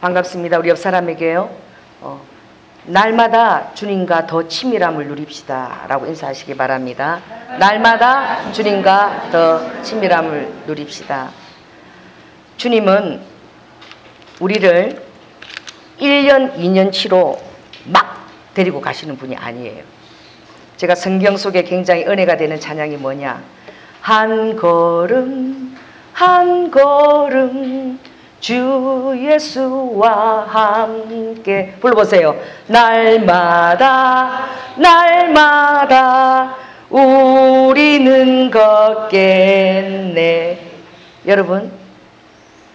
반갑습니다. 우리 옆 사람에게요. 날마다 주님과 더 친밀함을 누립시다 라고 인사하시기 바랍니다. 날마다 주님과 더 친밀함을 누립시다. 주님은 우리를 1년, 2년치로 막 데리고 가시는 분이 아니에요. 제가 성경 속에 굉장히 은혜가 되는 찬양이 뭐냐, 한 걸음 한 걸음 주 예수와 함께 불러보세요. 날마다 날마다 우리는 걷겠네. 여러분,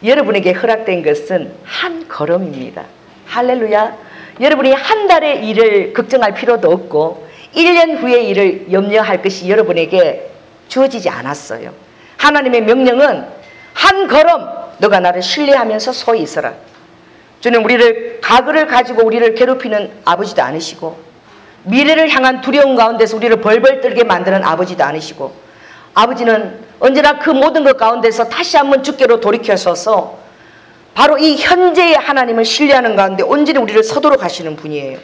여러분에게 허락된 것은 한 걸음입니다. 할렐루야. 여러분이 한 달의 일을 걱정할 필요도 없고 1년 후의 일을 염려할 것이 여러분에게 주어지지 않았어요. 하나님의 명령은 한 걸음 너가 나를 신뢰하면서 소위 있어라. 주님, 우리를 과거를 가지고 우리를 괴롭히는 아버지도 아니시고 미래를 향한 두려움 가운데서 우리를 벌벌 떨게 만드는 아버지도 아니시고, 아버지는 언제나 그 모든 것 가운데서 다시 한번 주께로 돌이켜서서 바로 이 현재의 하나님을 신뢰하는 가운데 온전히 우리를 서도록 하시는 분이에요.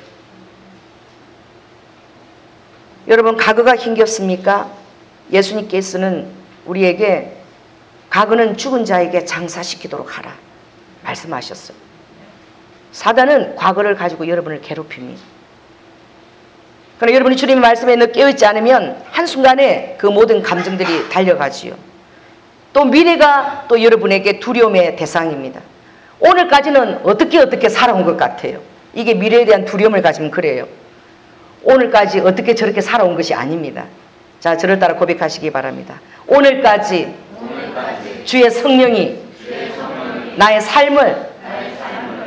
여러분, 과거가 힘겹습니까? 예수님께서는 우리에게 과거는 죽은 자에게 장사시키도록 하라 말씀하셨어요. 사단은 과거를 가지고 여러분을 괴롭힙니다. 그러나 여러분이 주님의 말씀에 깨어있지 않으면 한순간에 그 모든 감정들이 달려가지요. 또 미래가 또 여러분에게 두려움의 대상입니다. 오늘까지는 어떻게 살아온 것 같아요. 이게 미래에 대한 두려움을 가지면 그래요. 오늘까지 어떻게 저렇게 살아온 것이 아닙니다. 자, 저를 따라 고백하시기 바랍니다. 오늘까지 주의 성령이 나의 삶을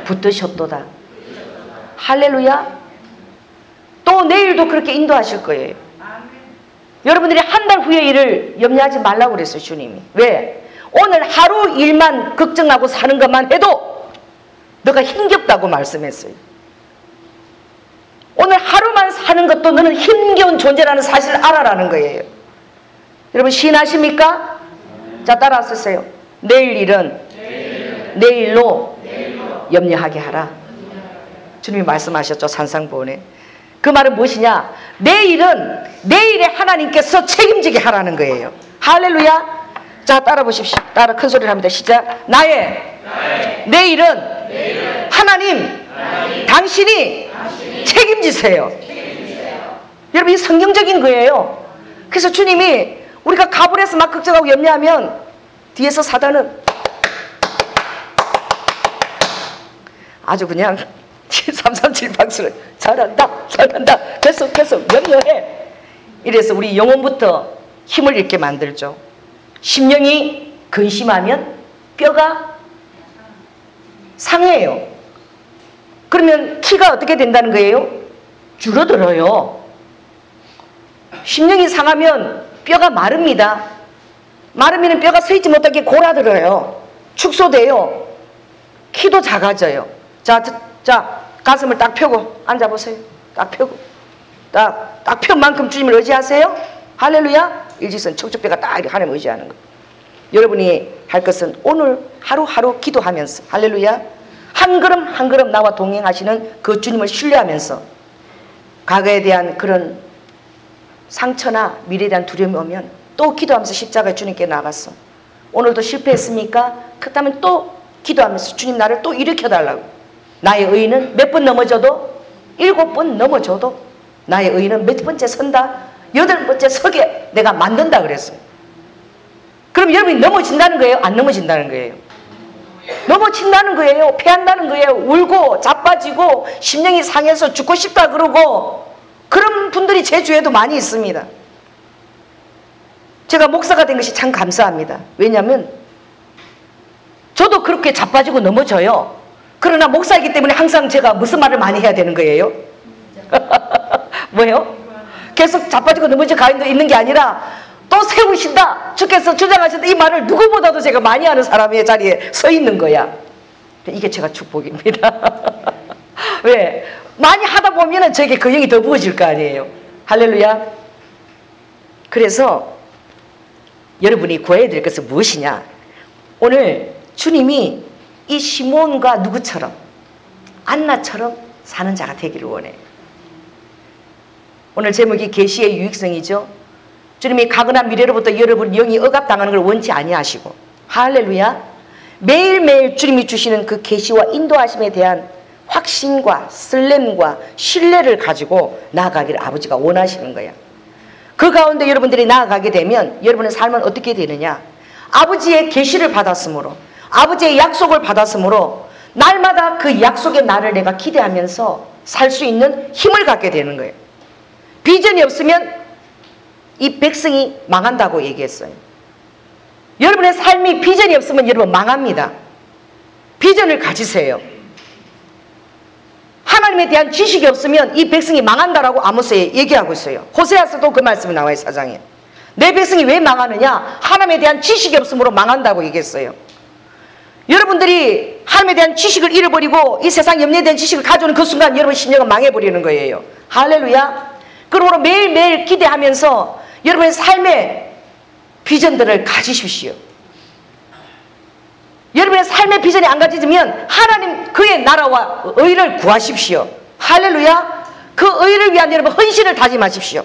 붙드셨도다. 할렐루야. 또 내일도 그렇게 인도하실 거예요. 여러분들이 한 달 후의 일을 염려하지 말라고 그랬어요, 주님이. 왜? 오늘 하루 일만 걱정하고 사는 것만 해도 너가 힘겹다고 말씀했어요. 오늘 하루만 사는 것도 너는 힘겨운 존재라는 사실을 알아라는 거예요. 여러분, 시인하십니까? 자, 따라하세요. 내일 일은 내일로 염려하게 하라. 주님이 말씀하셨죠, 산상보훈에. 그 말은 무엇이냐? 내일은 내일의 하나님께서 책임지게 하라는 거예요. 할렐루야. 자, 따라 보십시오. 따라 큰 소리를 합니다. 시작. 나의 내일은 하나님 당신이 책임지세요. 여러분, 이 성경적인 거예요. 그래서 주님이 우리가 가불해서 막 걱정하고 염려하면 뒤에서 사단은 아주 그냥 337 박수를 잘한다 계속 염려해. 이래서 우리 영혼부터 힘을 잃게 만들죠. 심령이 근심하면 뼈가 상해요. 그러면 키가 어떻게 된다는 거예요? 줄어들어요. 심령이 상하면 뼈가 마릅니다. 마르면 뼈가 서 있지 못하게 골아들어요. 축소돼요. 키도 작아져요. 자, 가슴을 딱 펴고 앉아보세요. 딱 펴고. 딱 편 만큼 주님을 의지하세요. 할렐루야. 일직선 척추뼈가 딱 이렇게 하나님 의지하는 거. 여러분이 할 것은 오늘 하루하루 기도하면서, 할렐루야, 한 걸음 한 걸음 나와 동행하시는 그 주님을 신뢰하면서 과거에 대한 그런 상처나 미래에 대한 두려움이 오면 또 기도하면서 십자가에 주님께 나갔어. 오늘도 실패했습니까? 그렇다면 또 기도하면서 주님, 나를 또 일으켜달라고. 나의 의인은 몇 번 넘어져도 7번 넘어져도 나의 의인은 몇 번째 선다? 8번째 서게 내가 만든다 그랬어요. 그럼 여러분이 넘어진다는 거예요? 안 넘어진다는 거예요? 넘어진다는 거예요. 패한다는 거예요. 울고 자빠지고 심령이 상해서 죽고 싶다 그러고 그런 분들이 제 주위에도 많이 있습니다. 제가 목사가 된 것이 참 감사합니다. 왜냐하면 저도 그렇게 자빠지고 넘어져요. 그러나 목사이기 때문에 항상 제가 무슨 말을 많이 해야 되는 거예요? 뭐예요? 계속 자빠지고 넘어져 가 있는 게 아니라 또 세우신다, 주께서 주장하신다, 이 말을 누구보다도 제가 많이 하는 사람의 자리에 서 있는 거야. 이게 제가 축복입니다. 왜? 많이 하다 보면 저에게 그 영이 더 부어질 거 아니에요. 할렐루야. 그래서 여러분이 구해야 될 것은 무엇이냐? 오늘 주님이 이 시몬과 누구처럼 안나처럼 사는 자가 되기를 원해요. 오늘 제목이 계시의 유익성이죠. 주님이 가거나 미래로부터 여러분 영이 억압당하는 걸 원치 아니하시고, 할렐루야, 매일매일 주님이 주시는 그 계시와 인도하심에 대한 확신과 설렘과 신뢰를 가지고 나아가기를 아버지가 원하시는 거야. 그 가운데 여러분들이 나아가게 되면 여러분의 삶은 어떻게 되느냐, 아버지의 계시를 받았으므로, 아버지의 약속을 받았으므로 날마다 그 약속의 날을 내가 기대하면서 살 수 있는 힘을 갖게 되는 거예요. 비전이 없으면 이 백성이 망한다고 얘기했어요. 여러분의 삶이 비전이 없으면 여러분 망합니다. 비전을 가지세요. 하나님에 대한 지식이 없으면 이 백성이 망한다라고 아모스에 얘기하고 있어요. 호세아서도 그 말씀이 나와요. 4장에. 내 백성이 왜 망하느냐? 하나님에 대한 지식이 없으므로 망한다고 얘기했어요. 여러분들이 하나님에 대한 지식을 잃어버리고 이 세상 염려에 대한 지식을 가져오는 그 순간 여러분 심령은 망해버리는 거예요. 할렐루야. 그러므로 매일매일 기대하면서 여러분의 삶의 비전들을 가지십시오. 여러분의 삶의 비전이 안 가지면 하나님 그의 나라와 의를 구하십시오. 할렐루야. 그 의를 위한 여러분 헌신을 다짐하십시오.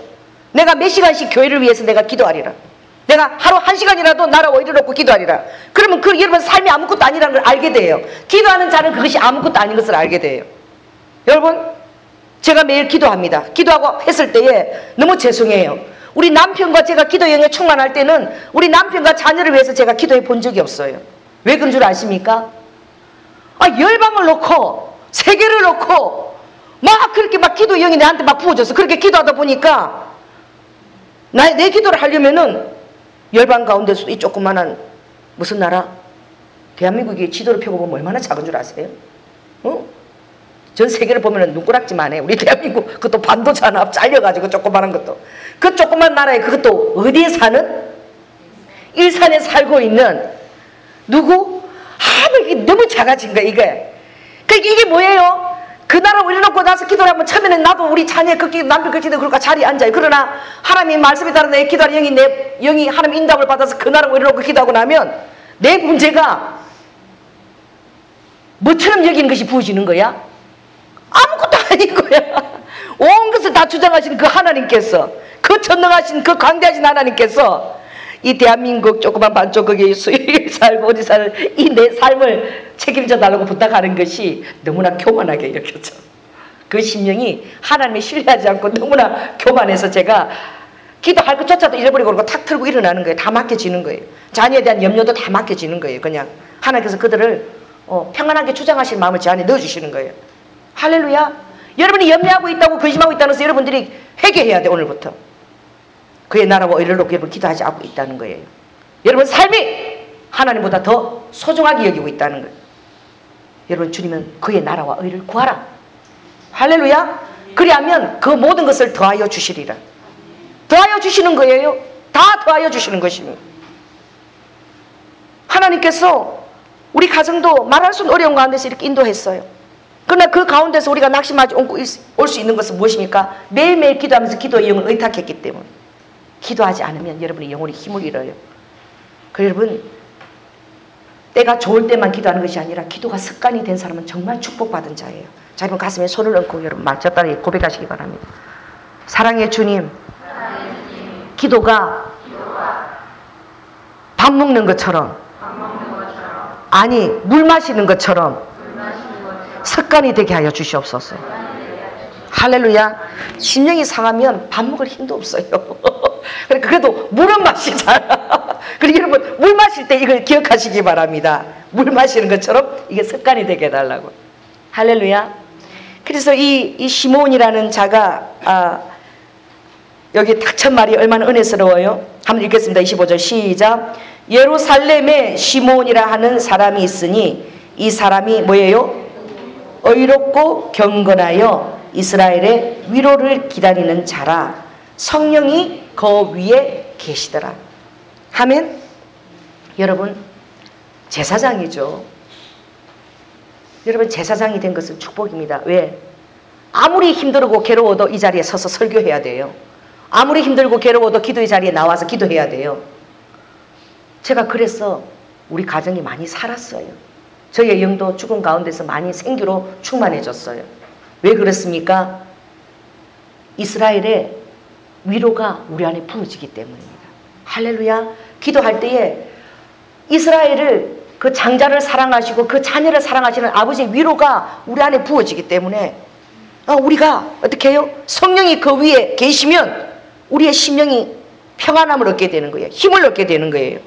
내가 몇 시간씩 교회를 위해서 내가 기도하리라. 내가 하루 1시간이라도 나라와 의를 놓고 기도하리라. 그러면 그 여러분 삶이 아무것도 아니라는 걸 알게 돼요. 기도하는 자는 그것이 아무것도 아닌 것을 알게 돼요. 여러분, 제가 매일 기도합니다. 기도하고 했을 때에 너무 죄송해요. 우리 남편과 제가 기도 영에 충만할 때는 우리 남편과 자녀를 위해서 제가 기도해 본 적이 없어요. 왜 그런 줄 아십니까? 열방을 놓고 세계를 놓고 막 그렇게 막 기도 영이 내한테 막 부어져서 그렇게 기도하다 보니까 내 기도를 하려면은 열방 가운데서도 이 조그만한 무슨 나라? 대한민국이 지도를 펴고보면 얼마나 작은 줄 아세요? 전 세계를 보면은 눈꾸락지만 해. 우리 대한민국 그것도 반도잖아. 잘려가지고 조그만한 것도. 그 조그만 나라에 그것도 어디에 사는? 일산에 살고 있는 누구? 이게 너무 작아진 거야 이게. 그러니까 이게 뭐예요? 그 나라 올려놓고 나서 기도를 하면 처음에는 나도 우리 자녀 그 기도 남편 그 기도 그러니까 자리에 앉아요. 그러나 하나님 말씀에 따라 내 기도하는 영이 내 영이 하나님 인답을 받아서 그 나라 올려놓고 기도하고 나면 내 문제가 뭐처럼 여기는 것이 부어지는 거야? 아무것도 아닌 거야. 온 것을 다 주장하신 그 하나님께서, 그 전능하신 그 광대하신 하나님께서 이 대한민국 조그만 반쪽국에 살고 어디 사는 이 내 삶을 책임져 달라고 부탁하는 것이 너무나 교만하게 여겨져. 그 심령이 하나님을 신뢰하지 않고 너무나 교만해서 제가 기도할 것조차도 잃어버리고 그러고 탁 틀고 일어나는 거예요. 다 맡겨지는 거예요. 자녀에 대한 염려도 다 맡겨지는 거예요. 그냥 하나님께서 그들을 평안하게 주장하실 마음을 제 안에 넣어주시는 거예요. 할렐루야. 여러분이 염려하고 있다고 근심하고 있다는 것을 여러분들이 회개해야 돼. 오늘부터 그의 나라와 의를 놓고 여러분 기도하지 않고 있다는 거예요. 여러분 삶이 하나님보다 더 소중하게 여기고 있다는 거예요. 여러분 주님은 그의 나라와 의를 구하라. 할렐루야. 그리하면 그 모든 것을 더하여 주시리라. 더하여 주시는 거예요. 다 더하여 주시는 것입니다. 하나님께서 우리 가정도 말할 수 없는 어려운 가운데서 이렇게 인도했어요. 그러나 그 가운데서 우리가 낙심하지 않고 올 수 있는 것은 무엇입니까? 매일매일 기도하면서 기도의 영을 의탁했기 때문에. 기도하지 않으면 여러분이 영혼이 힘을 잃어요. 그 여러분 때가 좋을 때만 기도하는 것이 아니라 기도가 습관이 된 사람은 정말 축복받은 자예요. 자, 여러분 가슴에 손을 얹고 여러분 맞췄다니 고백하시기 바랍니다. 사랑의 주님, 기도가 밥 먹는 것처럼, 아니 물 마시는 것처럼 습관이 되게 하여 주시옵소서. 할렐루야. 심령이 상하면 밥 먹을 힘도 없어요. 그러니까 그래도 물은 마시잖아. 그리고 여러분 물 마실 때 이걸 기억하시기 바랍니다. 물 마시는 것처럼 이게 습관이 되게 해달라고. 할렐루야. 그래서 이 시몬이라는 자가 여기 탁천말이 얼마나 은혜스러워요. 한번 읽겠습니다. 25절 시작. 예루살렘에 시몬이라 하는 사람이 있으니 이 사람이 뭐예요? 의롭고 경건하여 이스라엘의 위로를 기다리는 자라. 성령이 그 위에 계시더라. 아멘. 여러분 제사장이죠. 여러분 제사장이 된 것은 축복입니다. 왜? 아무리 힘들고 괴로워도 이 자리에 서서 설교해야 돼요. 아무리 힘들고 괴로워도 기도의 자리에 나와서 기도해야 돼요. 제가 그래서 우리 가정이 많이 살았어요. 저의 영도 죽음 가운데서 많이 생기로 충만해졌어요. 왜 그렇습니까? 이스라엘의 위로가 우리 안에 부어지기 때문입니다. 할렐루야. 기도할 때에 이스라엘을, 그 장자를 사랑하시고 그 자녀를 사랑하시는 아버지의 위로가 우리 안에 부어지기 때문에 우리가 어떻게 해요? 성령이 그 위에 계시면 우리의 심령이 평안함을 얻게 되는 거예요. 힘을 얻게 되는 거예요.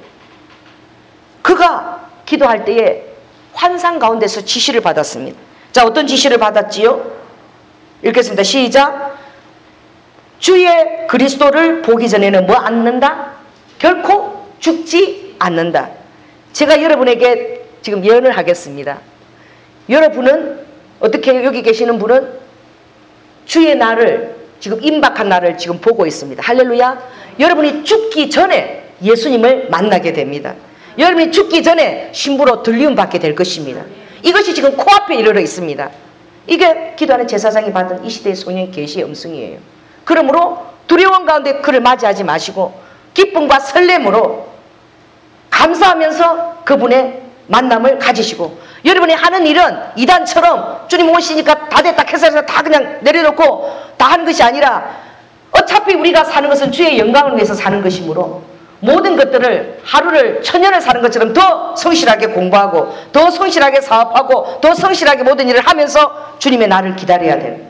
그가 기도할 때에 환상 가운데서 지시를 받았습니다. 자, 어떤 지시를 받았지요? 읽겠습니다. 시작. 주의 그리스도를 보기 전에는 뭐 않는다? 결코 죽지 않는다. 제가 여러분에게 지금 예언을 하겠습니다. 여러분은 어떻게 해요? 여기 계시는 분은 주의 날을, 지금 임박한 날을 지금 보고 있습니다. 할렐루야. 여러분이 죽기 전에 예수님을 만나게 됩니다. 여러분이 죽기 전에 신부로 들리움 받게 될 것입니다. 이것이 지금 코앞에 이르러 있습니다. 이게 기도하는 제사장이 받은 이 시대의 성령의 계시의 음성이에요. 그러므로 두려움 가운데 그를 맞이하지 마시고 기쁨과 설렘으로 감사하면서 그분의 만남을 가지시고, 여러분이 하는 일은 이단처럼 주님 오시니까 다 됐다 해서 다 그냥 내려놓고 다 하는 것이 아니라, 어차피 우리가 사는 것은 주의 영광을 위해서 사는 것이므로 모든 것들을 하루를 천년을 사는 것처럼 더 성실하게 공부하고 더 성실하게 사업하고 더 성실하게 모든 일을 하면서 주님의 날을 기다려야 돼요.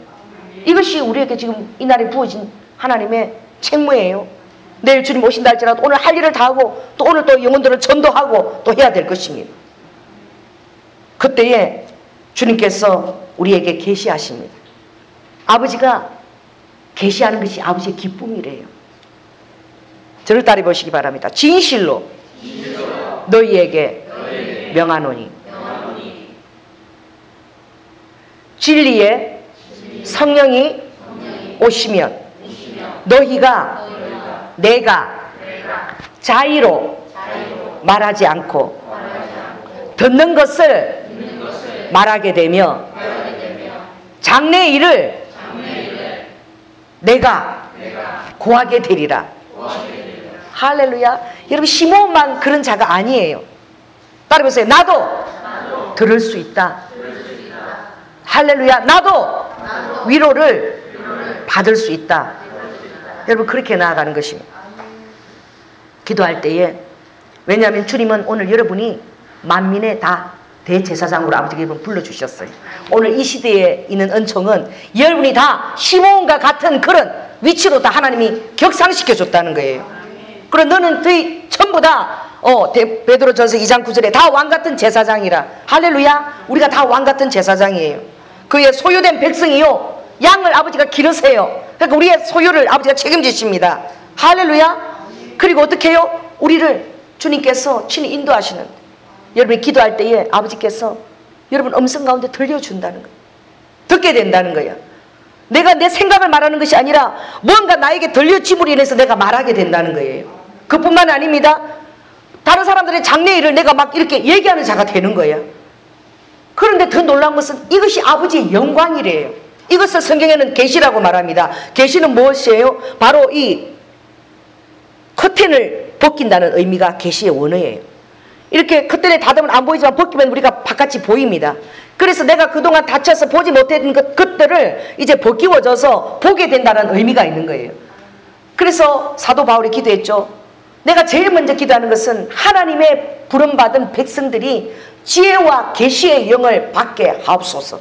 이것이 우리에게 지금 이 날에 부어진 하나님의 책무예요. 내일 주님 오신다 할지라도 오늘 할 일을 다 하고 또 오늘 또 영혼들을 전도하고 또 해야 될 것입니다. 그때에 주님께서 우리에게 계시하십니다. 아버지가 계시하는 것이 아버지의 기쁨이래요. 저를 따라 보시기 바랍니다. 진실로 너희에게 명하노니 진리의 성령이 오시면 너희가 내가 자의로 말하지 않고 듣는 것을 말하게 되며 장래의 일을 내가 구하게 되리라. 할렐루야. 여러분, 시몬만 그런 자가 아니에요. 따라해보세요. 나도 들을 수 있다. 할렐루야. 나도 위로를 받을 수 있다. 여러분, 그렇게 나아가는 것입니다. 기도할 때에, 왜냐하면 주님은 오늘 여러분이 만민의 다 대제사장으로 아버지께 불러주셨어요. 오늘 이 시대에 있는 은총은 여러분이 다 시몬과 같은 그런 위치로 다 하나님이 격상시켜줬다는 거예요. 그럼 너는 전부 다 베드로전서 2장 9절에 다 왕같은 제사장이라. 할렐루야. 우리가 다 왕같은 제사장이에요. 그의 소유된 백성이요 양을 아버지가 기르세요. 그러니까 우리의 소유를 아버지가 책임지십니다. 할렐루야. 그리고 어떻게 해요? 우리를 주님께서 친히 인도하시는, 여러분이 기도할 때에 아버지께서 여러분 음성 가운데 들려준다는 거예요. 듣게 된다는 거예요. 내가 내 생각을 말하는 것이 아니라 뭔가 나에게 들려짐으로 인해서 내가 말하게 된다는 거예요. 그뿐만 아닙니다. 다른 사람들의 장래일을 내가 막 이렇게 얘기하는 자가 되는 거예요. 그런데 더 놀라운 것은 이것이 아버지의 영광이래요. 이것을 성경에는 계시라고 말합니다. 계시는 무엇이에요? 바로 이 커튼을 벗긴다는 의미가 계시의 원어예요. 이렇게 커튼에 닫으면 안 보이지만 벗기면 우리가 바깥이 보입니다. 그래서 내가 그동안 다쳐서 보지 못했던 것들을 이제 벗기워져서 보게 된다는 의미가 있는 거예요. 그래서 사도 바울이 기도했죠. 내가 제일 먼저 기도하는 것은 하나님의 부름받은 백성들이 지혜와 계시의 영을 받게 하옵소서.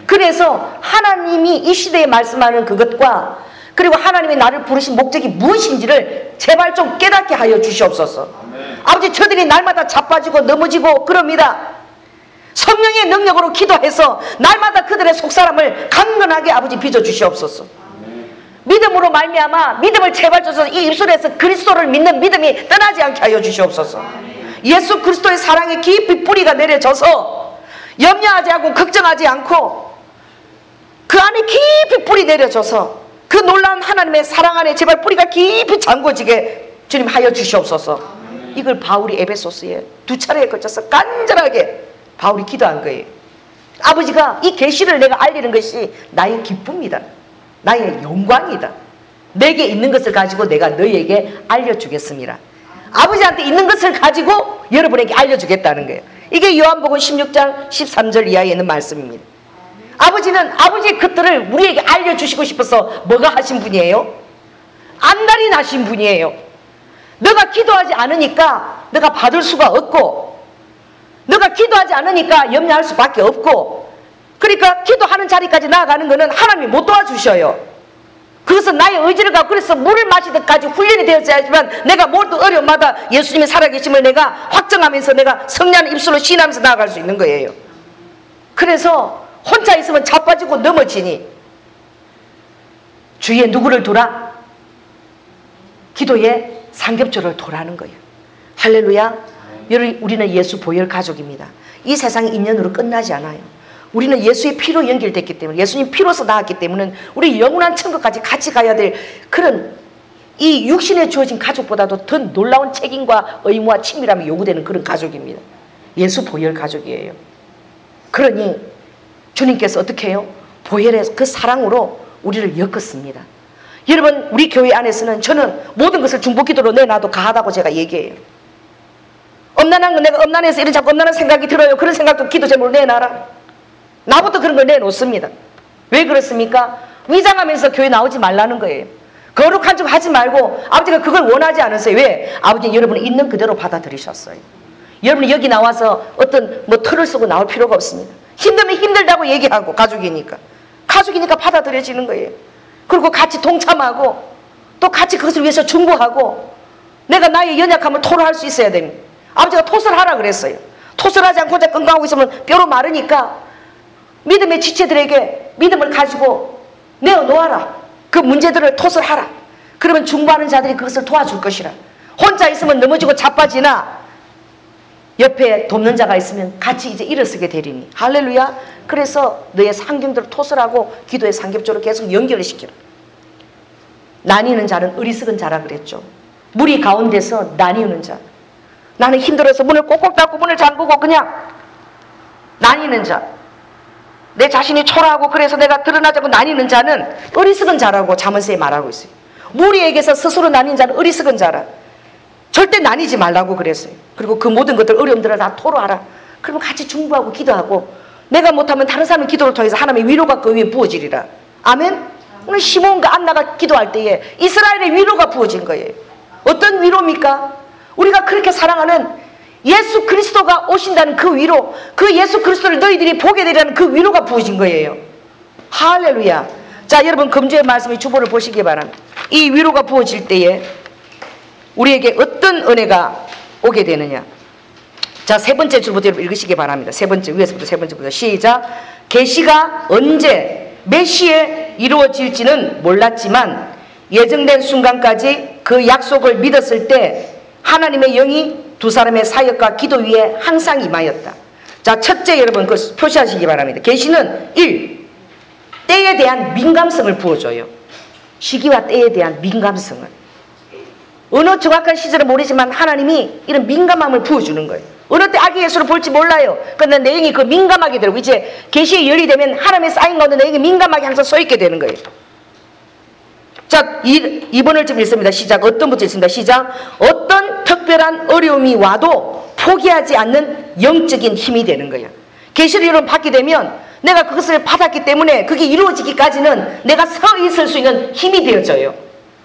그래서 하나님이 이 시대에 말씀하는 그것과 그리고 하나님이 나를 부르신 목적이 무엇인지를 제발 좀 깨닫게 하여 주시옵소서. 아버지, 저들이 날마다 자빠지고 넘어지고 그럽니다. 성령의 능력으로 기도해서 날마다 그들의 속사람을 강건하게 아버지 빚어주시옵소서. 믿음으로 말미암아 믿음을 제발 줘서 이 입술에서 그리스도를 믿는 믿음이 떠나지 않게 하여 주시옵소서. 예수 그리스도의 사랑에 깊이 뿌리가 내려져서 염려하지 않고 걱정하지 않고 그 안에 깊이 뿌리 내려져서 그 놀라운 하나님의 사랑 안에 제발 뿌리가 깊이 잠궈지게 주님 하여 주시옵소서. 이걸 바울이 에베소서에 2차례에 걸쳐서 간절하게 바울이 기도한 거예요. 아버지가 이 계시를 내가 알리는 것이 나의 기쁨이다. 나의 영광이다. 내게 있는 것을 가지고 내가 너희에게 알려주겠습니다. 아버지한테 있는 것을 가지고 여러분에게 알려주겠다는 거예요. 이게 요한복음 16장 13절 이하에 있는 말씀입니다. 아버지는 아버지의 것들을 우리에게 알려주시고 싶어서 뭐가 하신 분이에요? 안달이 나신 분이에요. 너가 기도하지 않으니까 너가 받을 수가 없고, 너가 기도하지 않으니까 염려할 수밖에 없고, 그러니까 기도하는 자리까지 나아가는 것은 하나님이 못 도와주셔요. 그것은 나의 의지를 갖고, 그래서 물을 마시듯까지 훈련이 되었어야지만 내가 모든 어려움마다 예수님이 살아계심을 내가 확정하면서 내가 성령 입술로 시인하면서 나아갈 수 있는 거예요. 그래서 혼자 있으면 자빠지고 넘어지니 주위에 누구를 두라? 기도에 삼겹줄을 두라는 거예요. 할렐루야. 여러분, 우리는 예수 보혈 가족입니다. 이 세상이 인연으로 끝나지 않아요. 우리는 예수의 피로 연결됐기 때문에, 예수님 피로서 나왔기 때문에 우리 영원한 천국까지 같이 가야 될 그런, 이 육신에 주어진 가족보다도 더 놀라운 책임과 의무와 친밀함이 요구되는 그런 가족입니다. 예수 보혈 가족이에요. 그러니 주님께서 어떻게 해요? 보혈의 그 사랑으로 우리를 엮었습니다. 여러분, 우리 교회 안에서는 저는 모든 것을 중보기도로 내놔도 가하다고 제가 얘기해요. 엄난한 거, 내가 엄난해서 이런 자꾸 엄난한 생각이 들어요. 그런 생각도 기도 제목으로 내놔라. 나부터 그런 걸 내놓습니다. 왜 그렇습니까? 위장하면서 교회 나오지 말라는 거예요. 거룩한 척 하지 말고, 아버지가 그걸 원하지 않으세요. 왜? 아버지는 여러분을 있는 그대로 받아들이셨어요. 여러분이 여기 나와서 어떤 틀을 쓰고 나올 필요가 없습니다. 힘들면 힘들다고 얘기하고, 가족이니까 받아들여지는 거예요. 그리고 같이 동참하고 또 같이 그것을 위해서 중보하고, 내가 나의 연약함을 토로할 수 있어야 됩니다. 아버지가 토설을 하라 그랬어요. 토설하지 않고 혼자 끙끙하고 있으면 뼈로 마르니까 믿음의 지체들에게 믿음을 가지고 내어놓아라. 그 문제들을 토설하라. 그러면 중보하는 자들이 그것을 도와줄 것이라. 혼자 있으면 넘어지고 자빠지나 옆에 돕는 자가 있으면 같이 이제 일어서게 되리니. 할렐루야. 그래서 너의 상경들을 토설하고 기도의 삼겹줄로 계속 연결을 시키라. 나뉘는 자는 어리석은 자라 그랬죠. 무리 가운데서 나뉘는 자. 나는 힘들어서 문을 꼭꼭 닫고 문을 잠그고 그냥 나뉘는 자. 내 자신이 초라하고 그래서 내가 드러나자고 나뉘는 자는 어리석은 자라고 잠언서에 말하고 있어요. 무리에게서 스스로 나뉜 자는 어리석은 자라. 절대 나뉘지 말라고 그랬어요. 그리고 그 모든 것들, 어려움들을 다 토로하라. 그러면 같이 중보하고 기도하고, 내가 못하면 다른 사람의 기도를 통해서 하나님의 위로가 그 위에 부어지리라. 아멘? 오늘 시몬과 안나가 기도할 때에 이스라엘의 위로가 부어진 거예요. 어떤 위로입니까? 우리가 그렇게 사랑하는 예수 그리스도가 오신다는 그 위로, 그 예수 그리스도를 너희들이 보게 되리라는 그 위로가 부어진 거예요. 할렐루야. 자, 여러분, 금주의 말씀의 주보를 보시기 바랍니다. 이 위로가 부어질 때에 우리에게 어떤 은혜가 오게 되느냐. 자, 세 번째 줄부터 여러분 읽으시기 바랍니다. 세 번째, 위에서부터 세 번째부터 시작. 계시가 언제 몇 시에 이루어질지는 몰랐지만 예정된 순간까지 그 약속을 믿었을 때 하나님의 영이 두 사람의 사역과 기도 위에 항상 임하였다. 자, 첫째, 여러분 그 표시하시기 바랍니다. 계시는 1. 때에 대한 민감성을 부어줘요. 시기와 때에 대한 민감성을. 어느 정확한 시절은 모르지만 하나님이 이런 민감함을 부어주는 거예요. 어느 때 악의 예수를 볼지 몰라요. 그런데 내 영이 그 민감하게 되고, 이제 계시의 열이 되면 하나님의 쌓인 가운데 내 영이 민감하게 항상 서 있게 되는 거예요. 자, 2번을 좀 읽습니다. 시작. 어떤 부터 읽습니다. 시작. 어떤 특별한 어려움이 와도 포기하지 않는 영적인 힘이 되는 거예요. 계시를 여러분 받게 되면 내가 그것을 받았기 때문에 그게 이루어지기까지는 내가 서 있을 수 있는 힘이 되어져요.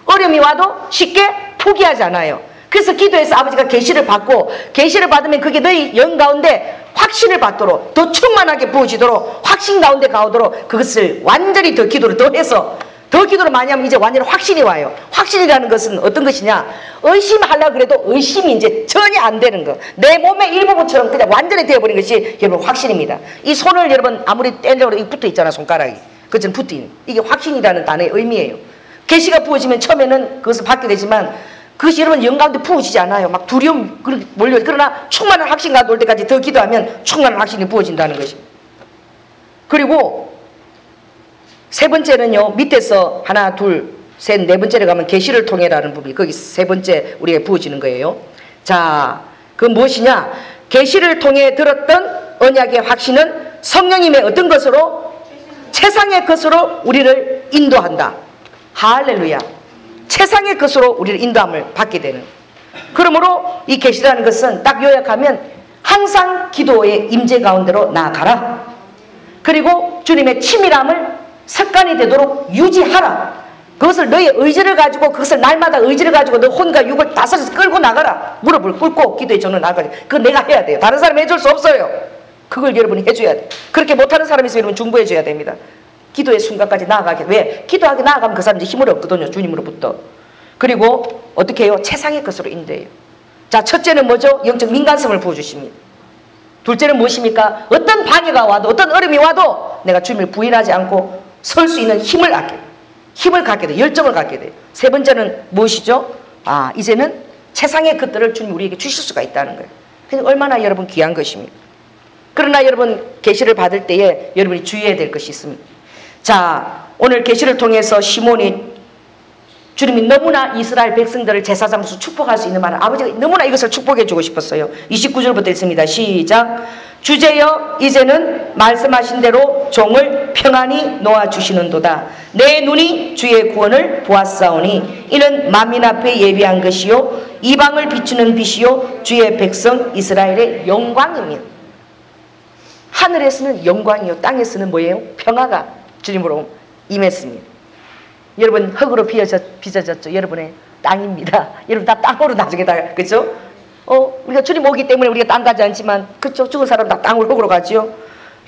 어려움이 와도 쉽게 포기하지 않아요. 그래서 기도해서 아버지가 계시를 받고, 계시를 받으면 그게 너희 영 가운데 확신을 받도록, 더 충만하게 부어지도록, 확신 가운데 가오도록 그것을 완전히 더 기도를 더 해서, 더 기도를 많이 하면 이제 완전히 확신이 와요. 확신이라는 것은 어떤 것이냐, 의심하려고 그래도 의심이 이제 전혀 안 되는 거, 내 몸의 일부분처럼 그냥 완전히 되어버린 것이 여러분 확신입니다. 이 손을 여러분 아무리 떼려고 해도 붙어 있잖아, 손가락이. 그것은 붙어 있는, 이게 확신이라는 단어의 의미예요. 계시가 부어지면 처음에는 그것을 받게 되지만 그것이 여러분 영 가운데 부어지지 않아요. 막 두려움 몰려. 그러나 충만한 확신과 놀 때까지 더 기도하면 충만한 확신이 부어진다는 것입니다. 그리고 세 번째는요, 밑에서 하나, 둘, 셋, 네 번째로 가면 계시를 통해라는 부분이 거기 세 번째 우리에게 부어지는 거예요. 자, 그 무엇이냐? 계시를 통해 들었던 언약의 확신은 성령님의 어떤 것으로? 최상의 것으로 우리를 인도한다. 할렐루야. 최상의 것으로 우리를 인도함을 받게 되는. 그러므로 이 계시라는 것은 딱 요약하면 항상 기도의 임재 가운데로 나아가라. 그리고 주님의 치밀함을 습관이 되도록 유지하라. 그것을 너의 의지를 가지고, 그것을 날마다 의지를 가지고 너 혼과 육을 다스려서 끌고 나가라. 무릎을 꿇고 기도의 정을 나가야 돼. 그건 내가 해야 돼요. 다른 사람이 해줄 수 없어요. 그걸 여러분이 해줘야 돼. 그렇게 못하는 사람이 있으면 여러분 중보해줘야 됩니다. 기도의 순간까지 나아가게. 왜? 기도하게 나아가면 그 사람이 힘을 얻거든요. 주님으로부터. 그리고 어떻게 해요? 최상의 것으로 인도해요. 자, 첫째는 뭐죠? 영적 민감성을 부어주십니다. 둘째는 무엇입니까? 어떤 방해가 와도, 어떤 어려움이 와도 내가 주님을 부인하지 않고 설 수 있는 힘을 갖게 돼요. 힘을 갖게 돼요. 열정을 갖게 돼요. 세 번째는 무엇이죠? 이제는 최상의 것들을 주님 우리에게 주실 수가 있다는 거예요. 그래서 얼마나 여러분 귀한 것입니까? 그러나 여러분 계시를 받을 때에 여러분이 주의해야 될 것이 있습니다. 자, 오늘 계시를 통해서 시몬이 주님이 너무나 이스라엘 백성들을 제사장으로서 축복할 수 있는 말을 아버지가 너무나 이것을 축복해 주고 싶었어요. 29절부터 있습니다. 시작. 주제여 이제는 말씀하신 대로 종을 평안히 놓아주시는도다. 내 눈이 주의 구원을 보았사오니 이는 만민 앞에 예비한 것이요 이방을 비추는 빛이요 주의 백성 이스라엘의 영광입니다. 하늘에서는 영광이요 땅에서는 뭐예요? 평화가 주님으로 임했습니다. 여러분 흙으로 빚어졌죠. 여러분의 땅입니다. 여러분 다 땅으로 나중에 다, 그죠? 우리가 주님 오기 때문에 우리가 땅 가지 않지만, 그쵸? 죽은 사람 다 땅으로 흙으로 가지요.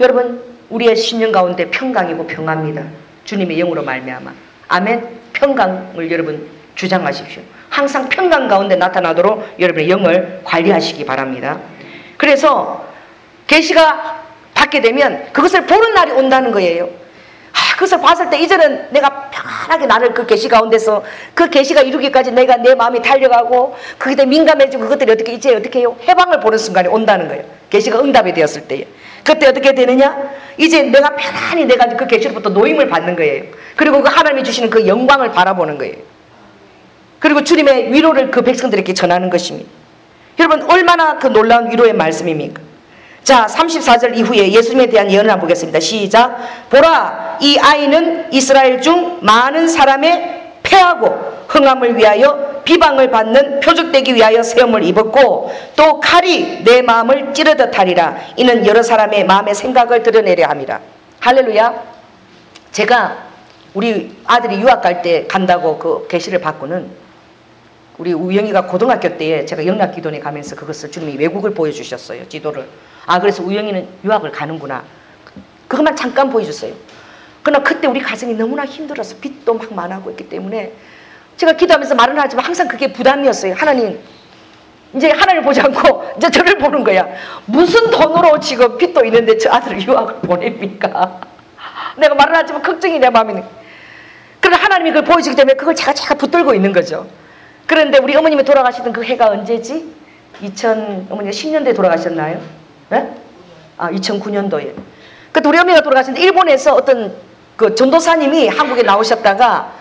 여러분 우리의 신령 가운데 평강이고 평화입니다. 주님의 영으로 말미암아. 아멘. 평강을 여러분 주장하십시오. 항상 평강 가운데 나타나도록 여러분의 영을 관리하시기 바랍니다. 그래서 계시가 받게 되면 그것을 보는 날이 온다는 거예요. 그것을 봤을 때 이제는 내가 편하게 나를 그 계시 가운데서 그 계시가 이루기까지 내가 내 마음이 달려가고 그게 민감해지고 그것들이 어떻게 이제 어떻게 해요? 해방을 보는 순간이 온다는 거예요. 계시가 응답이 되었을 때에. 그때 어떻게 되느냐? 이제 내가 편안히 내가 그 계시로부터 노임을 받는 거예요. 그리고 그 하나님이 주시는 그 영광을 바라보는 거예요. 그리고 주님의 위로를 그 백성들에게 전하는 것입니다. 여러분 얼마나 그 놀라운 위로의 말씀입니까? 자, 34절 이후에 예수님에 대한 예언을 한번 보겠습니다. 시작. 보라, 이 아이는 이스라엘 중 많은 사람의 패하고 흥함을 위하여 비방을 받는 표적되기 위하여 세움을 입었고 또 칼이 내 마음을 찌르듯 하리라. 이는 여러 사람의 마음의 생각을 드러내려 함이라. 할렐루야. 제가 우리 아들이 유학 갈 때 간다고 그 계시를 받고는 우리 우영이가 고등학교 때에 제가 영락기도원에 가면서 그것을 주님이 외국을 보여주셨어요. 지도를. 그래서 우영이는 유학을 가는구나. 그것만 잠깐 보여줬어요. 그러나 그때 우리 가정이 너무나 힘들어서 빚도 막 많아고 있기 때문에 제가 기도하면서 말은 하지만 항상 그게 부담이었어요. 하나님, 이제 하나님을 보지 않고 이제 저를 보는 거야. 무슨 돈으로 지금 빚도 있는데 저 아들을 유학을 보냅니까? 내가 말은 하지만 걱정이 내 마음이. 그러나 하나님이 그걸 보여주기 때문에 그걸 제가 붙들고 있는 거죠. 그런데 우리 어머님이 돌아가시던 그 해가 언제지? 어머니가 10년대에 돌아가셨나요? 네? 2009년도에. 그때 우리 어머니가 돌아가셨는데 일본에서 어떤 그 전도사님이 한국에 나오셨다가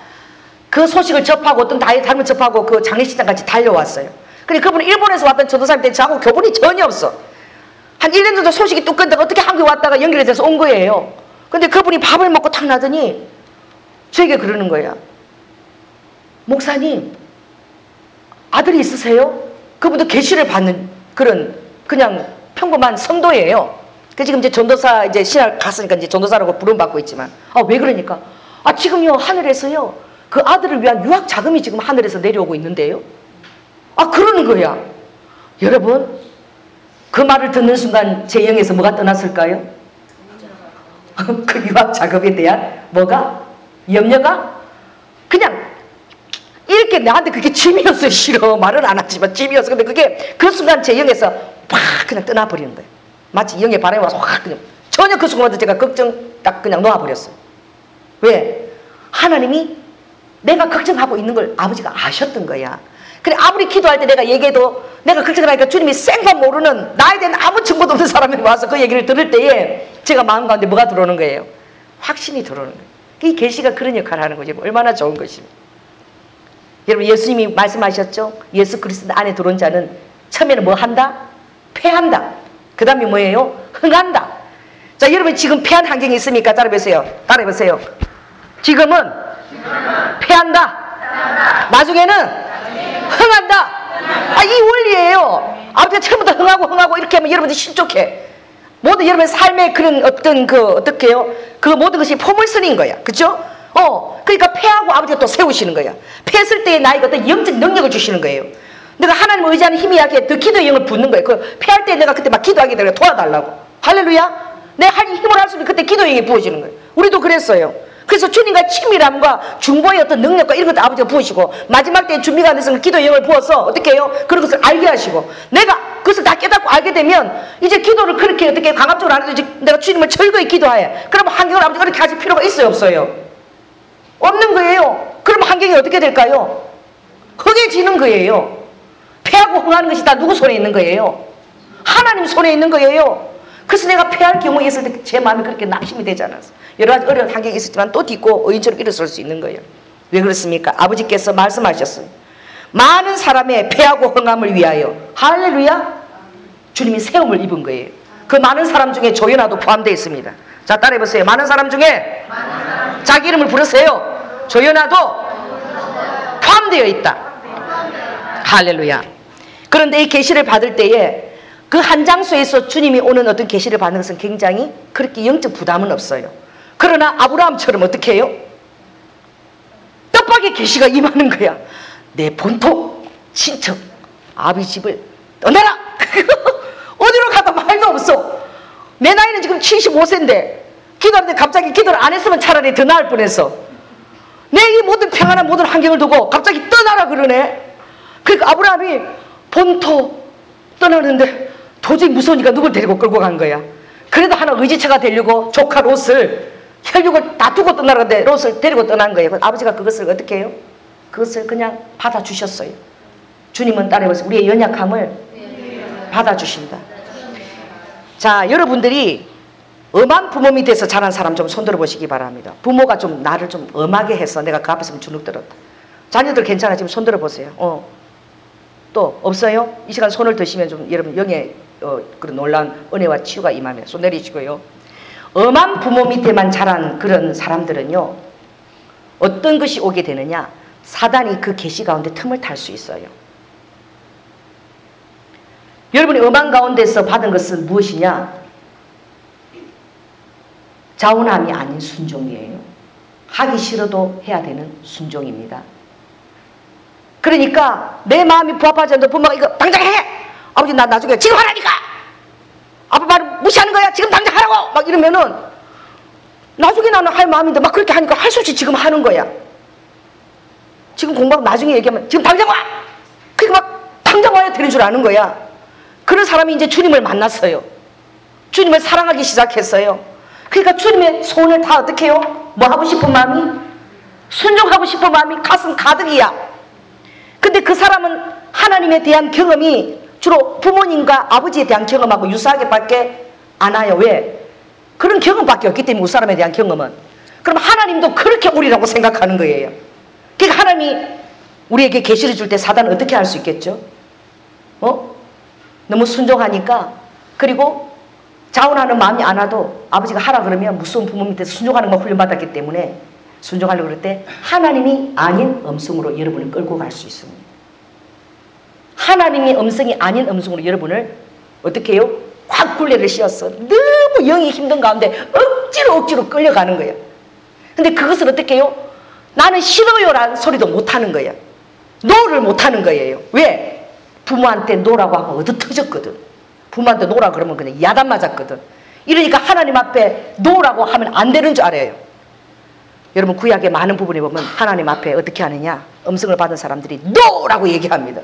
그 소식을 접하고 어떤 다른 접하고 그 장례식장까지 달려왔어요. 근데 그분은 일본에서 왔던 전도사님한테 저하고 교분이 전혀 없어. 한 1년 정도 소식이 뚝 끊다가 어떻게 한국에 왔다가 연결이 돼서 온 거예요. 근데 그분이 밥을 먹고 탁 나더니 저에게 그러는 거예요. 목사님, 아들이 있으세요? 그분도 계시를 받는 그런 그냥 평범한 성도예요. 그 지금 이제 전도사 이제 신학 갔으니까 이제 전도사라고 부름받고 있지만 왜 그러니까 지금요 하늘에서요 그 아들을 위한 유학 자금이 지금 하늘에서 내려오고 있는데요. 그러는 거야. 여러분 그 말을 듣는 순간 제 영에서 뭐가 떠났을까요? 그 유학 자금에 대한 뭐가? 염려가? 그냥 이렇게 나한테 그게 짐이었어요. 싫어. 말은 안 하지만 짐이었어. 근데 그게 그 순간 제 영에서 팍 그냥 떠나버리는 거예요. 마치 영의 바람이 와서 확 그냥 전혀 그 순간부터 제가 걱정 딱 그냥 놓아버렸어요. 왜? 하나님이 내가 걱정하고 있는 걸 아버지가 아셨던 거야. 그래 아무리 기도할 때 내가 얘기해도 내가 걱정을 하니까 주님이 생각 모르는 나에 대한 아무 정보도 없는 사람이 와서 그 얘기를 들을 때에 제가 마음 가운데 뭐가 들어오는 거예요? 확신이 들어오는 거예요. 이 계시가 그런 역할을 하는 거죠. 얼마나 좋은 것입니다. 여러분 예수님이 말씀하셨죠? 예수 그리스도 안에 들어온 자는 처음에는 뭐 한다? 패한다. 그 다음에 뭐예요? 흥한다. 자 여러분 지금 패한 환경이 있습니까? 따라해보세요. 따라해보세요. 지금은 패한다. 나중에는 흥한다. 이 원리예요. 아버지가 처음부터 흥하고 이렇게 하면 여러분들이 실족해. 모든 여러분의 삶의 그런 어떤 어떻게요? 그 모든 것이 포물선인 거야. 그죠? 그러니까 패하고 아버지가 또 세우시는 거야. 패했을 때의 나에게 어떤 영적 능력을 주시는 거예요. 내가 하나님을 의지하는 힘이 약해 더 기도의 영을 붓는 거예요. 그 패할 때 내가 그때 막 기도하게 되면 도와달라고. 할렐루야. 내가 힘을 할 수 있는 그때 기도의 영이 부어지는 거예요. 우리도 그랬어요. 그래서 주님과 친밀함과 중보의 어떤 능력과 이런 것도 아버지가 부으시고 마지막 때에 준비가 안 돼서 기도의 영을 부어서 어떻게 해요? 그런 것을 알게 하시고 내가 그것을 다 깨닫고 알게 되면 이제 기도를 그렇게 어떻게 강압적으로 안 해도 내가 주님을 철저히 기도해. 그러면 환경을 아버지가 그렇게 하실 필요가 있어요? 없어요? 없는 거예요. 그러면 환경이 어떻게 될까요? 흑해지는 거예요. 패하고 흥하는 것이 다 누구 손에 있는 거예요? 하나님 손에 있는 거예요. 그래서 내가 패할 경우에 있을 때 제 마음이 그렇게 낙심이 되지 않았어. 여러 가지 어려운 환경이 있었지만 또 딛고 의인처럼 일어설 수 있는 거예요. 왜 그렇습니까? 아버지께서 말씀하셨어요. 많은 사람의 패하고 흥함을 위하여 할렐루야 주님이 세움을 입은 거예요. 그 많은 사람 중에 조연아도 포함되어 있습니다. 자, 따라해보세요. 많은 사람 중에 자기 이름을 부르세요. 조연아도 포함되어 있다. 할렐루야. 그런데 이 계시를 받을 때에 그 한 장소에서 주님이 오는 어떤 계시를 받는 것은 굉장히 그렇게 영적 부담은 없어요. 그러나 아브라함처럼 어떻게 해요? 떡밥의 계시가 임하는 거야. 내 본토 친척 아비 집을 떠나라. 어디로 가도 말도 없어. 내 나이는 지금 75세인데 기도하는데 갑자기 기도를 안 했으면 차라리 더 나을 뻔했어. 내 이 모든 평안한 모든 환경을 두고 갑자기 떠나라 그러네. 그러니까 아브라함이 본토 떠나는데 도저히 무서우니까 누굴 데리고 끌고 간 거야. 그래도 하나 의지처가 되려고 조카 롯을 혈육을 다 두고 떠나는데 롯을 데리고 떠난 거예요. 아버지가 그것을 어떻게 해요? 그것을 그냥 받아주셨어요. 주님은 따라해보세요. 우리의 연약함을 받아주신다. 자, 여러분들이 엄한 부모 밑에서 자란 사람 좀 손들어 보시기 바랍니다. 부모가 좀 나를 좀 엄하게 해서 내가 그 앞에서 주눅 들었다. 자녀들 괜찮아? 지금 손들어 보세요. 또 없어요? 이 시간 손을 드시면 좀 여러분 영의 그런 놀라운 은혜와 치유가 임하면 손 내리시고요. 엄한 부모 밑에만 자란 그런 사람들은요, 어떤 것이 오게 되느냐? 사단이 그 계시 가운데 틈을 탈 수 있어요. 여러분이 엄한 가운데서 받은 것은 무엇이냐? 자원함이 아닌 순종이에요. 하기 싫어도 해야 되는 순종입니다. 그러니까 내 마음이 부합하지 않는데 부모가 이거 당장 해! 아버지 나 나중에 지금 하라니까! 아빠 말을 무시하는 거야! 지금 당장 하라고! 막 이러면은 나중에 나는 할 마음인데 막 그렇게 하니까 할 수 없이 지금 하는 거야. 지금 공부하고 나중에 얘기하면 지금 당장 와! 그러니까 막 당장 와야 되는 줄 아는 거야. 그런 사람이 이제 주님을 만났어요. 주님을 사랑하기 시작했어요. 그러니까 주님의 손을 다 어떻게 해요? 뭐 하고 싶은 마음이? 순종하고 싶은 마음이 가슴 가득이야. 근데 그 사람은 하나님에 대한 경험이 주로 부모님과 아버지에 대한 경험하고 유사하게 밖에 안 와요. 왜? 그런 경험밖에 없기 때문에 그 사람에 대한 경험은. 그럼 하나님도 그렇게 우리라고 생각하는 거예요. 그러니까 하나님이 우리에게 계시를 줄 때 사단은 어떻게 할 수 있겠죠? 너무 순종하니까, 그리고 자원하는 마음이 안 와도 아버지가 하라 그러면 무서운 부모 밑에서 순종하는 거 훈련받았기 때문에 순종하려고 그럴 때 하나님이 아닌 음성으로 여러분을 끌고 갈 수 있습니다. 하나님의 음성이 아닌 음성으로 여러분을 어떻게 해요? 확 굴레를 씌워서 너무 영이 힘든 가운데 억지로 끌려가는 거예요. 근데 그것을 어떻게 해요? 나는 싫어요라는 소리도 못하는 거예요. 노를 못하는 거예요. 왜? 부모한테 노라고 하면 얻어 터졌거든. 부모한테 노라 그러면 그냥 야단 맞았거든. 이러니까 하나님 앞에 노라고 하면 안 되는 줄 알아요. 여러분 구약의 많은 부분에 보면 하나님 앞에 어떻게 하느냐? 음성을 받은 사람들이 노라고 얘기합니다.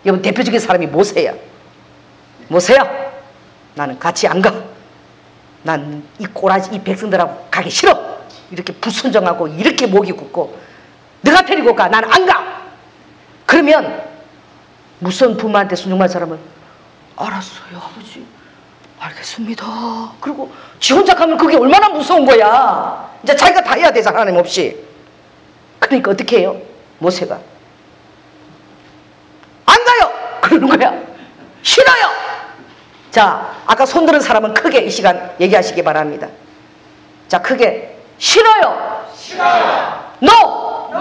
여러분 대표적인 사람이 모세야. 모세야, 나는 같이 안 가. 난 이 꼬라지 이 백성들하고 가기 싫어. 이렇게 불순종하고 이렇게 목이 굳고 너가 데리고 가. 나는 안 가. 그러면 무슨 부모한테 순종한 사람은 알았어요 아버지, 알겠습니다. 그리고 지 혼자 가면 그게 얼마나 무서운 거야. 이제 자기가 다 해야 되잖아, 하나님 없이. 그러니까 어떻게 해요? 모세가 안 가요! 그러는 거야. 싫어요! 자, 아까 손들은 사람은 크게 이 시간 얘기하시기 바랍니다. 자, 크게 싫어요! 싫어요! NO! NO!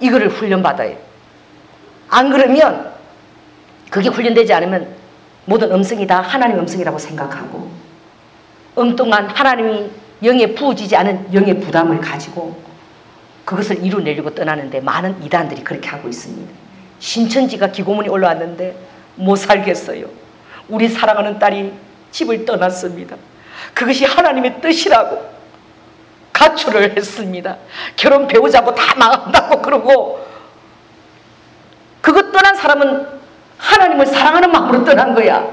이거를 훈련받아요. 안 그러면 그게 훈련되지 않으면 모든 음성이 다 하나님의 음성이라고 생각하고 엉뚱한 하나님이 영에 부어지지 않은 영의 부담을 가지고 그것을 이루내려고 떠나는데 많은 이단들이 그렇게 하고 있습니다. 신천지가 기고문이 올라왔는데 못 살겠어요. 우리 사랑하는 딸이 집을 떠났습니다. 그것이 하나님의 뜻이라고 가출을 했습니다. 결혼 배우자고 다 망한다고 그러고 그것 떠난 사람은 하나님을 사랑하는 마음으로 떠난 거야.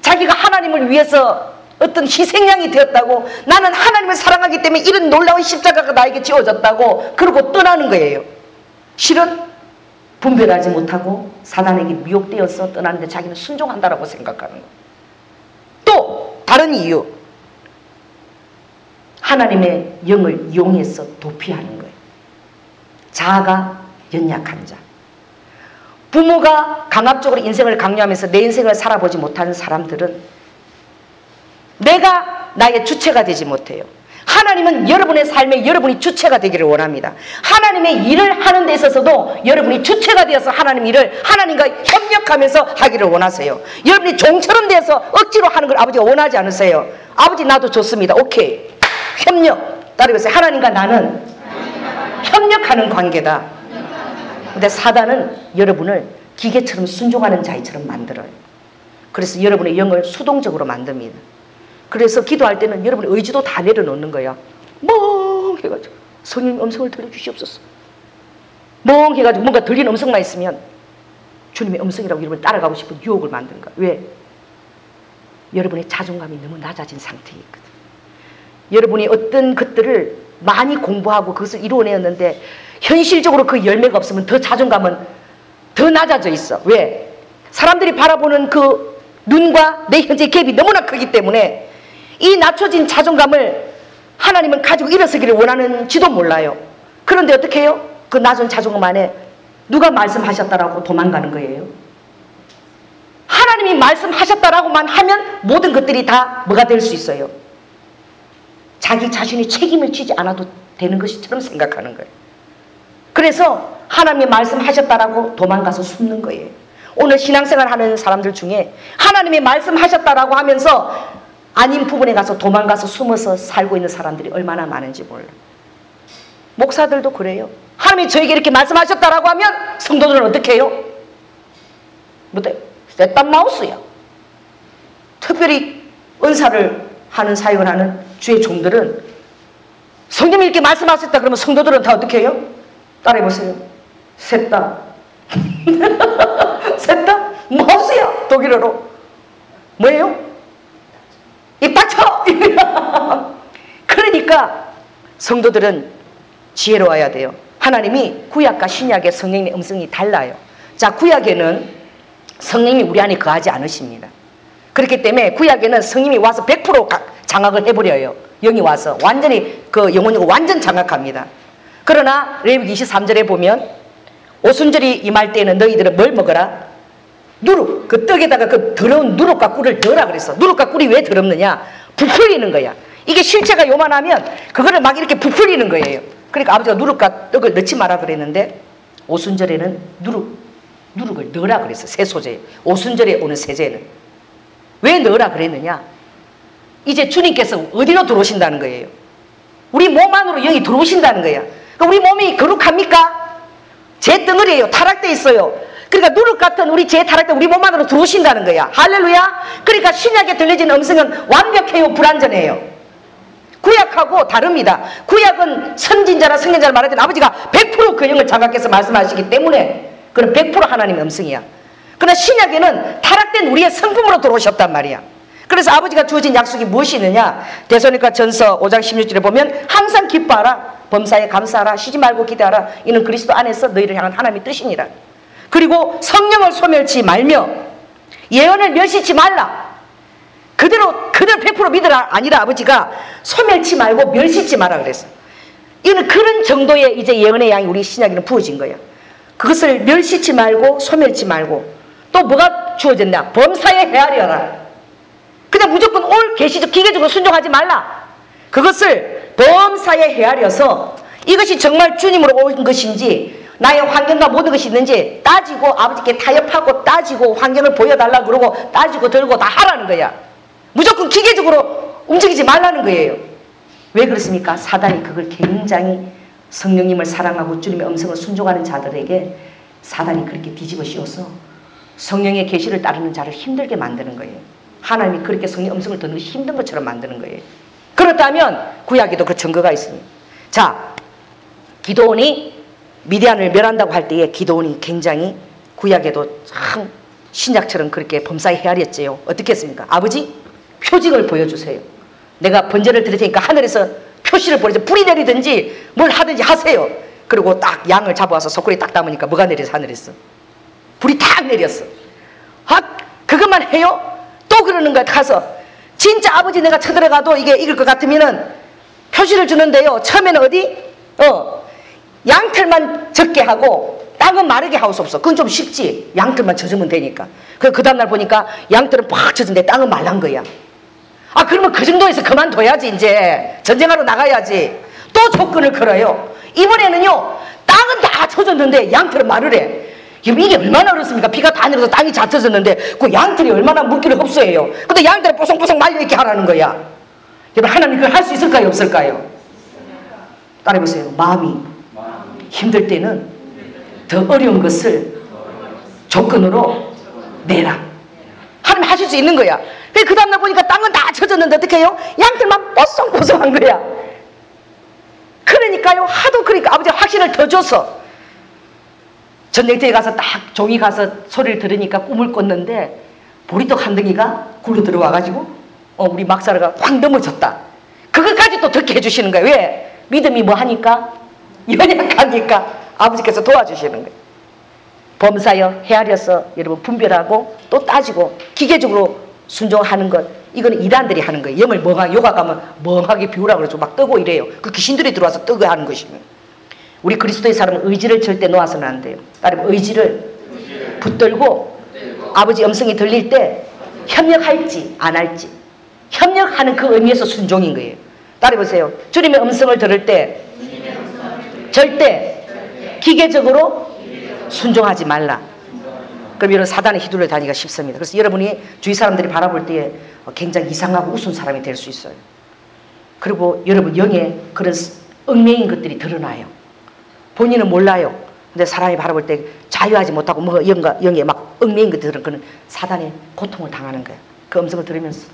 자기가 하나님을 위해서 어떤 희생양이 되었다고 나는 하나님을 사랑하기 때문에 이런 놀라운 십자가가 나에게 지어졌다고 그러고 떠나는 거예요. 실은 분별하지 못하고 사단에게 미혹되어서 떠나는데 자기는 순종한다라고 생각하는 거예요. 또 다른 이유, 하나님의 영을 이용해서 도피하는 거예요. 자아가 연약한 자. 부모가 강압적으로 인생을 강요하면서 내 인생을 살아보지 못하는 사람들은 내가 나의 주체가 되지 못해요. 하나님은 여러분의 삶에 여러분이 주체가 되기를 원합니다. 하나님의 일을 하는 데 있어서도 여러분이 주체가 되어서 하나님 일을 하나님과 협력하면서 하기를 원하세요. 여러분이 종처럼 되어서 억지로 하는 걸 아버지가 원하지 않으세요. 아버지 나도 좋습니다. 오케이. 협력. 따르겠어요. 하나님과 나는 협력하는 관계다. 근데 사단은 여러분을 기계처럼 순종하는 자이처럼 만들어요. 그래서 여러분의 영을 수동적으로 만듭니다. 그래서 기도할 때는 여러분의 의지도 다 내려놓는 거야. 멍해가지고 성령 음성을 들려주시옵소서. 멍해가지고 뭔가 들리는 음성만 있으면 주님의 음성이라고 여러분이 따라가고 싶은 유혹을 만드는 거야. 왜? 여러분의 자존감이 너무 낮아진 상태에 있거든. 여러분이 어떤 것들을 많이 공부하고 그것을 이루어내었는데 현실적으로 그 열매가 없으면 더 자존감은 더 낮아져 있어. 왜? 사람들이 바라보는 그 눈과 내 현재의 갭이 너무나 크기 때문에 이 낮춰진 자존감을 하나님은 가지고 일어서기를 원하는지도 몰라요. 그런데 어떻게 해요? 그 낮은 자존감 안에 누가 말씀하셨다라고 도망가는 거예요. 하나님이 말씀하셨다라고만 하면 모든 것들이 다 뭐가 될 수 있어요? 자기 자신이 책임을 지지 않아도 되는 것처럼 생각하는 거예요. 그래서 하나님이 말씀하셨다라고 도망가서 숨는 거예요. 오늘 신앙생활 하는 사람들 중에 하나님이 말씀하셨다라고 하면서 아닌 부분에 가서 도망가서 숨어서 살고 있는 사람들이 얼마나 많은지 몰라. 목사들도 그래요. 하나님이 저에게 이렇게 말씀하셨다라고 하면 성도들은 어떻게 해요? 뭐대? 셋단 마우스야. 특별히 은사를 하는 사역을 하는 주의 종들은 성령이 이렇게 말씀하셨다 그러면 성도들은 다 어떻게 해요? 따라해보세요. 셋다. 셋다? 마우스야. 독일어로. 뭐예요? 입 닥쳐! 그러니까 성도들은 지혜로워야 돼요. 하나님이 구약과 신약의 성령의 음성이 달라요. 자, 구약에는 성령이 우리 안에 거하지 않으십니다. 그렇기 때문에 구약에는 성령이 와서 100% 장악을 해버려요. 영이 와서 완전히 그 영혼이고 완전 장악합니다. 그러나 레위기 23절에 보면 오순절이 임할 때는 너희들은 뭘 먹어라? 누룩, 그 떡에다가 그 더러운 누룩과 꿀을 넣으라 그랬어. 누룩과 꿀이 왜 더럽느냐? 부풀리는 거야. 이게 실체가 요만하면 그거를 막 이렇게 부풀리는 거예요. 그러니까 아버지가 누룩과 떡을 넣지 마라 그랬는데 오순절에는 누룩을 넣으라 그랬어. 세소제. 오순절에 오는 세제는. 왜 넣으라 그랬느냐? 이제 주님께서 어디로 들어오신다는 거예요? 우리 몸 안으로 영이 들어오신다는 거야. 그러니까 우리 몸이 거룩합니까? 제 덩어리예요. 타락돼 있어요. 그러니까 누룩 같은 우리 죄 타락된 우리 몸 안으로 들어오신다는 거야. 할렐루야. 그러니까 신약에 들려진 음성은 완벽해요, 불완전해요? 구약하고 다릅니다. 구약은 선진자나 성경자를 말할 때는 아버지가 100% 그 영을 장악해서 말씀하시기 때문에 그건 100% 하나님의 음성이야. 그러나 신약에는 타락된 우리의 성품으로 들어오셨단 말이야. 그래서 아버지가 주어진 약속이 무엇이 있느냐? 데살로니가 전서 5장 16절에 보면 항상 기뻐하라, 범사에 감사하라, 쉬지 말고 기대하라. 이는 그리스도 안에서 너희를 향한 하나님의 뜻이니라. 그리고 성령을 소멸치 말며 예언을 멸시치 말라. 그대로 100% 믿으라 아니라 아버지가 소멸치 말고 멸시치 마라 그랬어. 이거는 그런 정도의 이제 예언의 양이 우리 신약에는 부어진 거야. 그것을 멸시치 말고 소멸치 말고 또 뭐가 주어졌냐? 범사에 헤아려라. 그냥 무조건 올 계시적 기계적으로 순종하지 말라. 그것을 범사에 헤아려서 이것이 정말 주님으로 온 것인지 나의 환경과 모든 것이 있는지 따지고 아버지께 타협하고 따지고 환경을 보여달라 그러고 따지고 들고 다 하라는 거야. 무조건 기계적으로 움직이지 말라는 거예요. 왜 그렇습니까? 사단이 그걸 굉장히 성령님을 사랑하고 주님의 음성을 순종하는 자들에게 사단이 그렇게 뒤집어 씌워서 성령의 계시를 따르는 자를 힘들게 만드는 거예요. 하나님이 그렇게 성령 음성을 듣는 것이 힘든 것처럼 만드는 거예요. 그렇다면 구약에도 그 증거가 있습니다. 자, 기드온이 미디안을 멸한다고 할 때에 기드온이 굉장히 구약에도 참 신약처럼 그렇게 범사에 헤아렸지요. 어떻게 했습니까? 아버지 표징을 보여주세요. 내가 번제를 드릴 테니까 하늘에서 표시를 보내서 불이 내리든지 뭘 하든지 하세요. 그리고 딱 양을 잡아와서 소쿠리에 딱 담으니까 뭐가 내려서 하늘에서 불이 탁 내렸어. 아, 그것만 해요? 또 그러는 거야. 가서 진짜 아버지 내가 쳐들어가도 이게 이길 것 같으면은 표시를 주는데요. 처음에는 어디? 양털만 적게 하고 땅은 마르게 하옵소서. 그건 좀 쉽지. 양털만 젖으면 되니까. 그 다음날 보니까 양털은 팍 젖은데 땅은 말란 거야. 아, 그러면 그 정도에서 그만둬야지. 이제 전쟁하러 나가야지. 또 조건을 걸어요. 이번에는요, 땅은 다 젖었는데 양털은 마르래. 이게 얼마나 어렵습니까? 비가 다 내려서 땅이 잦아졌는데 그 양털이 얼마나 물기를 흡수해요. 근데 양털이 뽀송뽀송 말려있게 하라는 거야. 여러분, 하나님 그걸 할 수 있을까요? 없을까요? 따라해보세요. 마음이 힘들 때는 더 어려운 것을 조건으로 내라. 하나님 하실 수 있는 거야. 그 다음날 보니까 땅은 다 젖었는데 어떻게 해요? 양털만 뽀송뽀송한 거야. 그러니까요, 하도 그러니까 아버지가 확신을 더 줘서 전쟁터에 가서 딱 종이 가서 소리를 들으니까 꿈을 꿨는데 보리떡 한 덩이가 굴러 들어와가지고 우리 막사르가 확 넘어졌다. 그것까지 또 듣게 해주시는 거예요. 왜? 믿음이 뭐 하니까? 연약하니까 아버지께서 도와주시는 거예요. 범사여 헤아려서 여러분 분별하고 또 따지고 기계적으로 순종하는 것, 이거는 이단들이 하는 거예요. 영을 멍하게, 요가 가면 멍하게 비우라 그러죠. 막 뜨고 이래요. 그 귀신들이 들어와서 뜨고 하는 것이면. 우리 그리스도의 사람은 의지를 절대 놓아서는 안 돼요. 따르면 의지를 붙들고 아버지 음성이 들릴 때 협력할지 안 할지, 협력하는 그 의미에서 순종인 거예요. 따라해보세요. 주님의 음성을 들을 때 절대 기계적으로 순종하지 말라. 그럼 여러분 사단에 휘둘려 다니기가 쉽습니다. 그래서 여러분이 주위 사람들이 바라볼 때에 굉장히 이상하고 우스운 사람이 될 수 있어요. 그리고 여러분 영에 그런 얽매인 것들이 드러나요. 본인은 몰라요. 근데 사람이 바라볼 때 자유하지 못하고 뭐 영에 막 얽매인 것들은 그는 사단의 고통을 당하는 거예요. 그 음성을 들으면서.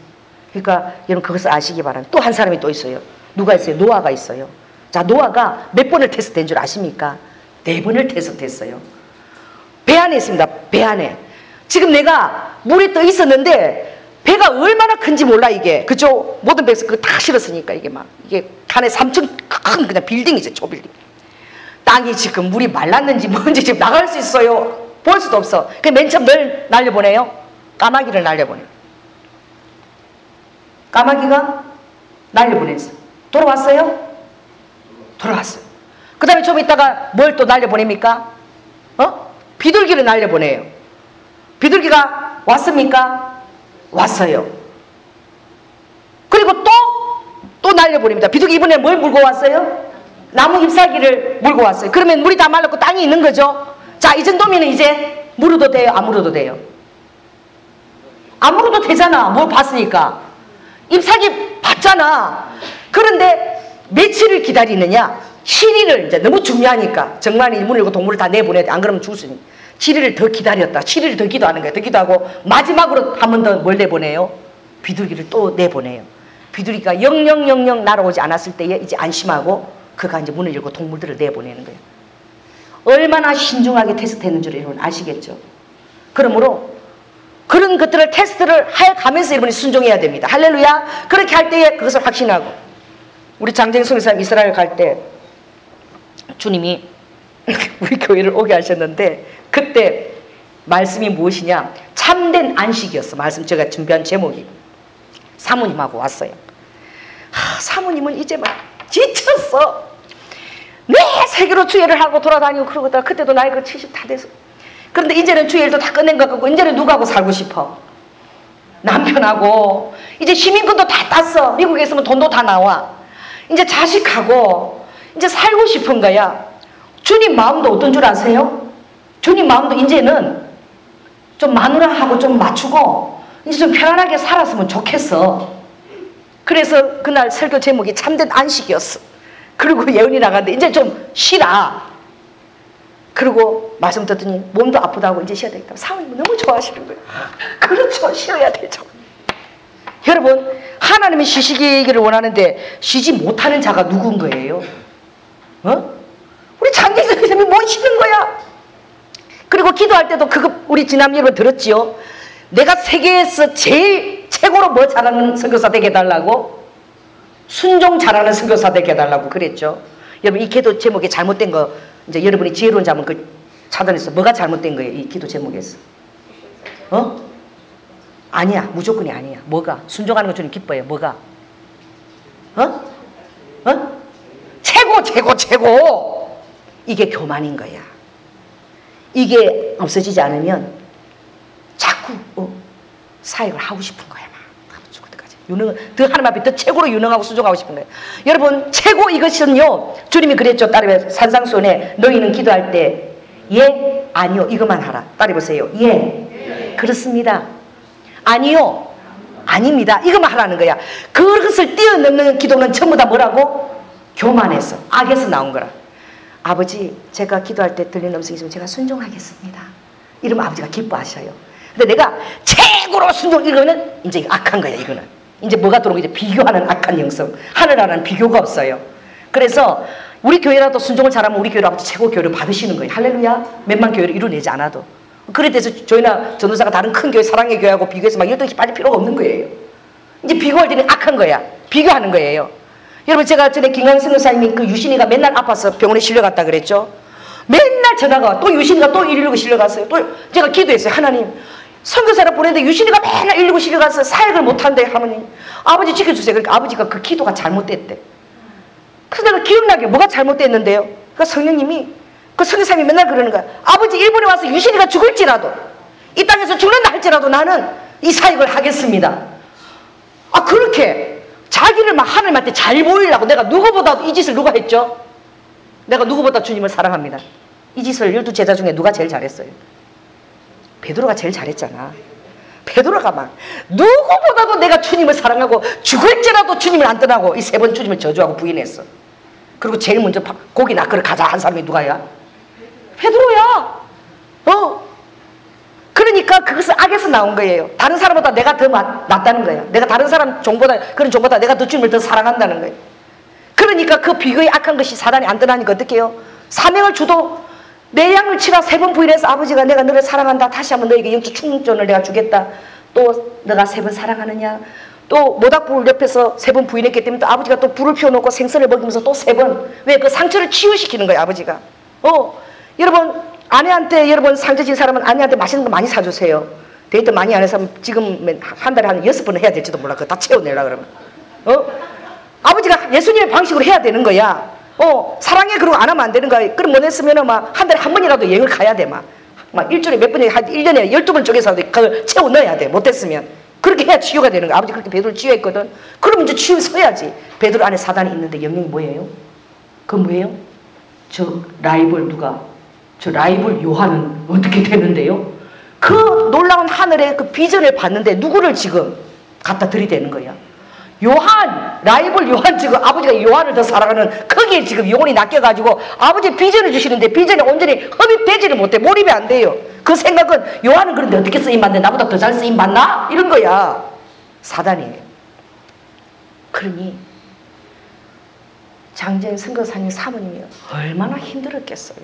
그러니까 여러분 그것을 아시기 바랍니다. 또 한 사람이 또 있어요. 누가 있어요? 노아가 있어요. 자, 노아가 몇 번을 테스트된 줄 아십니까? 4번을 테스트했어요. 배 안에 있습니다. 배 안에. 지금 내가 물에 떠 있었는데 배가 얼마나 큰지 몰라 이게. 그죠? 모든 배에서 그거 다 실었으니까 이게 막 이게 칸에 3층 큰 그냥 빌딩이죠. 초빌딩. 땅이 지금 물이 말랐는지 뭔지 지금 나갈 수 있어요. 볼 수도 없어. 그 맨 처음 뭘 날려보내요? 까마귀를 날려보내요. 까마귀가 날려보냈어. 돌아왔어요? 돌아왔어요. 그 다음에 좀 있다가 뭘 또 날려보냅니까? 비둘기를 날려보내요. 비둘기가 왔습니까? 왔어요. 그리고 또 날려보냅니다. 비둘기 이번에 뭘 물고 왔어요? 나무 잎사귀를 물고 왔어요. 그러면 물이 다 말랐고 땅이 있는 거죠. 자, 이 정도면 이제 물어도 돼요? 안 물어도 돼요? 안 물어도 되잖아. 뭘 봤으니까. 잎사귀 봤잖아. 그런데 며칠을 기다리느냐? 7일을 이제 너무 중요하니까 정말 이 문을 열고 동물을 다 내보내야 돼. 안 그러면 죽으니 7일을 더 기다렸다. 7일을 더 기도하는 거예요. 더 기도하고 마지막으로 한 번 더 뭘 내보내요? 비둘기를 또 내보내요. 비둘기가 영영 날아오지 않았을 때에 이제 안심하고 그가 이제 문을 열고 동물들을 내보내는 거예요. 얼마나 신중하게 테스트했는지를 여러분 아시겠죠? 그러므로 그런 것들을 테스트를 해가면서 여러분이 순종해야 됩니다. 할렐루야. 그렇게 할 때에 그것을 확신하고 우리 장정성 사람 이스라엘 갈 때 주님이 우리 교회를 오게 하셨는데 그때 말씀이 무엇이냐? 참된 안식이었어. 말씀 제가 준비한 제목이. 사모님하고 왔어요. 사모님은 이제 막 지쳤어. 네, 세계로 주일을 하고 돌아다니고 그러고 있다가 그때도 나이가 70 다 돼서. 그런데 이제는 주일도 다 끝낸 것 같고 이제는 누구하고 살고 싶어? 남편하고. 이제 시민권도 다 땄어. 미국에 있으면 돈도 다 나와. 이제 자식하고 이제 살고 싶은 거야. 주님 마음도 어떤 줄 아세요? 주님 마음도 이제는 좀 마누라하고 좀 맞추고 이제 좀 편안하게 살았으면 좋겠어. 그래서 그날 설교 제목이 참된 안식이었어. 그리고 예언이 나갔는데 이제 좀 쉬라. 그리고 말씀 듣더니 몸도 아프다고 이제 쉬어야 되겠다. 사모님은 너무 좋아하시는 거예요. 그렇죠. 쉬어야 되죠. 여러분, 하나님이 쉬시기를 원하는데 쉬지 못하는 자가 누군 거예요? 우리 장기석 선생님이 못 쉬는 거야. 그리고 기도할 때도 그거 우리 지난 여러분 들었지요? 내가 세계에서 제일 최고로 뭐 잘하는 선교사 되게 해달라고? 순종 잘하는 선교사 되게 해달라고 그랬죠. 여러분, 이 기도 제목이 잘못된 거 이제 여러분이 지혜로운 자면 그 찾아내서 뭐가 잘못된 거예요? 이 기도 제목에서. 아니야. 무조건이 아니야. 뭐가? 순종하는 거 주님 기뻐요. 뭐가? 최고! 이게 교만인 거야. 이게 없어지지 않으면 자꾸 사역을 하고 싶은 거야. 더 하나님 앞에 더 최고로 유능하고 순종하고 싶은 거예요. 여러분, 최고 이것은요, 주님이 그랬죠. 따라해. 산상수훈에 너희는 기도할 때 예, 아니요 이것만 하라. 따라해보세요. 예, 그렇습니다. 아니요, 아닙니다. 이것만 하라는 거야. 그것을 뛰어넘는 기도는 전부 다 뭐라고? 교만에서, 악에서 나온 거라. 아버지, 제가 기도할 때 들리는 음성이 있으면 제가 순종하겠습니다. 이러면 아버지가 기뻐하셔요. 근데 내가 최고로 순종, 이거는 이제 악한 거야. 이거는 이제 뭐가 들어오고 이제 비교하는 악한 영성. 하늘나라는 비교가 없어요. 그래서 우리 교회라도 순종을 잘하면 우리 교회로 아버지 최고 교회를 받으시는 거예요. 할렐루야. 몇만 교회를 이루어내지 않아도. 그래 돼서 저희나 전도사가 다른 큰 교회, 사랑의 교회하고 비교해서 막 이렇게 빠질 필요가 없는 거예요. 이제 비교할 때는 악한 거야. 비교하는 거예요. 여러분, 제가 전에 김강승 목사님이 그 유신이가 맨날 아파서 병원에 실려갔다 그랬죠. 맨날 전화가 와. 또 유신이가 또 119 실려갔어요. 또 제가 기도했어요. 하나님, 선교사를 보냈는데 유신이가 맨날 119 실려가서 사역을 못한대. 하나님, 아버지 지켜주세요. 그러니까 아버지가 그 기도가 잘못됐대. 그래서 내가 기억나게 뭐가 잘못됐는데요. 그러니까 성령님이, 그 선교사님이 맨날 그러는 거야. 아버지, 일본에 와서 유신이가 죽을지라도, 이 땅에서 죽는다 할지라도 나는 이 사역을 하겠습니다. 그렇게 자기를 막 하나님한테 잘 보이려고, 내가 누구보다 이 짓을 누가 했죠? 내가 누구보다 주님을 사랑합니다. 이 짓을 12제자 중에 누가 제일 잘했어요? 베드로가 제일 잘했잖아. 베드로가 막 누구보다도 내가 주님을 사랑하고 죽을지라도 주님을 안 떠나고 이 3번 주님을 저주하고 부인했어. 그리고 제일 먼저 고기 낚으러 가자 한 사람이 누가야? 베드로야. 그러니까 그것은 악에서 나온 거예요. 다른 사람보다 내가 더 낫다는 거예요. 내가 다른 사람 그런 종보다 내가 더 주님을 더 사랑한다는 거예요. 그러니까 그 비교의 악한 것이 사단이 안 떠나니까 어떻게 해요? 사명을 주도 내 양을 치라 3번 부인해서 아버지가 내가 너를 사랑한다. 다시 한번 너에게 영적 충전을 내가 주겠다. 또 너가 3번 사랑하느냐. 또 모닥불 옆에서 3번 부인했기 때문에 또 아버지가 또 불을 피워놓고 생선을 먹이면서 또 3번. 왜? 그 상처를 치유시키는 거예요. 아버지가. 여러분, 아내한테, 여러분 상처 진 사람은 아내한테 맛있는 거 많이 사주세요. 데이트 많이 안 해서 지금 한 달에 한 6번은 해야 될지도 몰라. 그거 다 채워내려고 그러면. 아버지가 예수님의 방식으로 해야 되는 거야. 사랑해. 그러고 안 하면 안 되는 거야. 그럼 못 했으면 막 한 달에 한 번이라도 여행을 가야 돼. 막 일주일에 몇 번이, 한 1년에 12번 쪼개서라도 그걸 채워 넣어야 돼. 못했으면. 그렇게 해야 치유가 되는 거야. 아버지 그렇게 베드로를 치유했거든. 그럼 이제 치유 서야지. 베드로 안에 사단이 있는데 영령이 뭐예요? 그건 뭐예요? 저 라이벌 누가? 저 라이벌 요한은 어떻게 되는데요? 그 놀라운 하늘의 그 비전을 봤는데 누구를 지금 갖다 들이대는 거야? 요한, 라이벌 요한. 지금 아버지가 요한을 더 사랑하는 거기에 지금 영혼이 낚여가지고 아버지 비전을 주시는데 비전에 온전히 흡입되지를 못해. 몰입이 안 돼요. 그 생각은 요한은 그런데 어떻게 쓰임받는데 나보다 더 잘 쓰임받나? 이런 거야. 사단이에요. 그러니 장재인 선교사님 사모님이 얼마나 힘들었겠어요.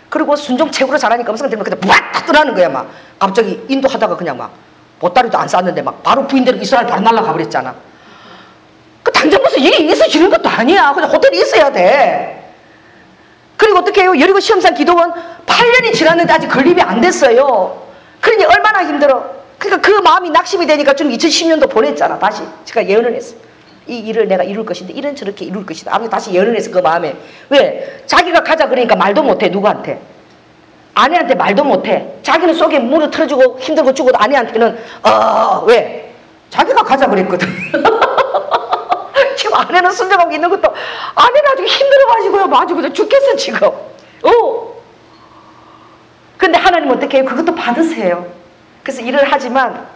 그리고 순종 최고로 잘하니까 음성 때문에 그냥 부앗 떠나는 거야. 막 갑자기 인도하다가 그냥 막 보따리도 안 쌌는데 막 바로 부인대로 이스라엘 바로 날아가 버렸잖아. 그 당장 무슨 일이 있어지는 것도 아니야. 그냥 호텔에 있어야 돼. 그리고 어떻게 해요? 여리고 시험산 기도원 8년이 지났는데 아직 건립이 안 됐어요. 그러니 얼마나 힘들어. 그러니까 그 마음이 낙심이 되니까 좀 2010년도 보냈잖아. 다시 제가 예언을 했어. 이 일을 내가 이룰 것인데 일은 저렇게 이룰 것이다. 아버지 다시 예언을 해서 그 마음에. 왜? 자기가 가자 그러니까 말도 못해. 누구한테? 아내한테 말도 못해. 자기는 속에 물을 틀어주고 힘들고 죽어도 아내한테는 왜? 자기가 가자 그랬거든. 지금 아내는 순종하고 있는 것도 아내는 아주 힘들어가지고요. 아주 그냥 죽겠어 지금. 근데 하나님은 어떻게 해요? 그것도 받으세요. 그래서 일을 하지만,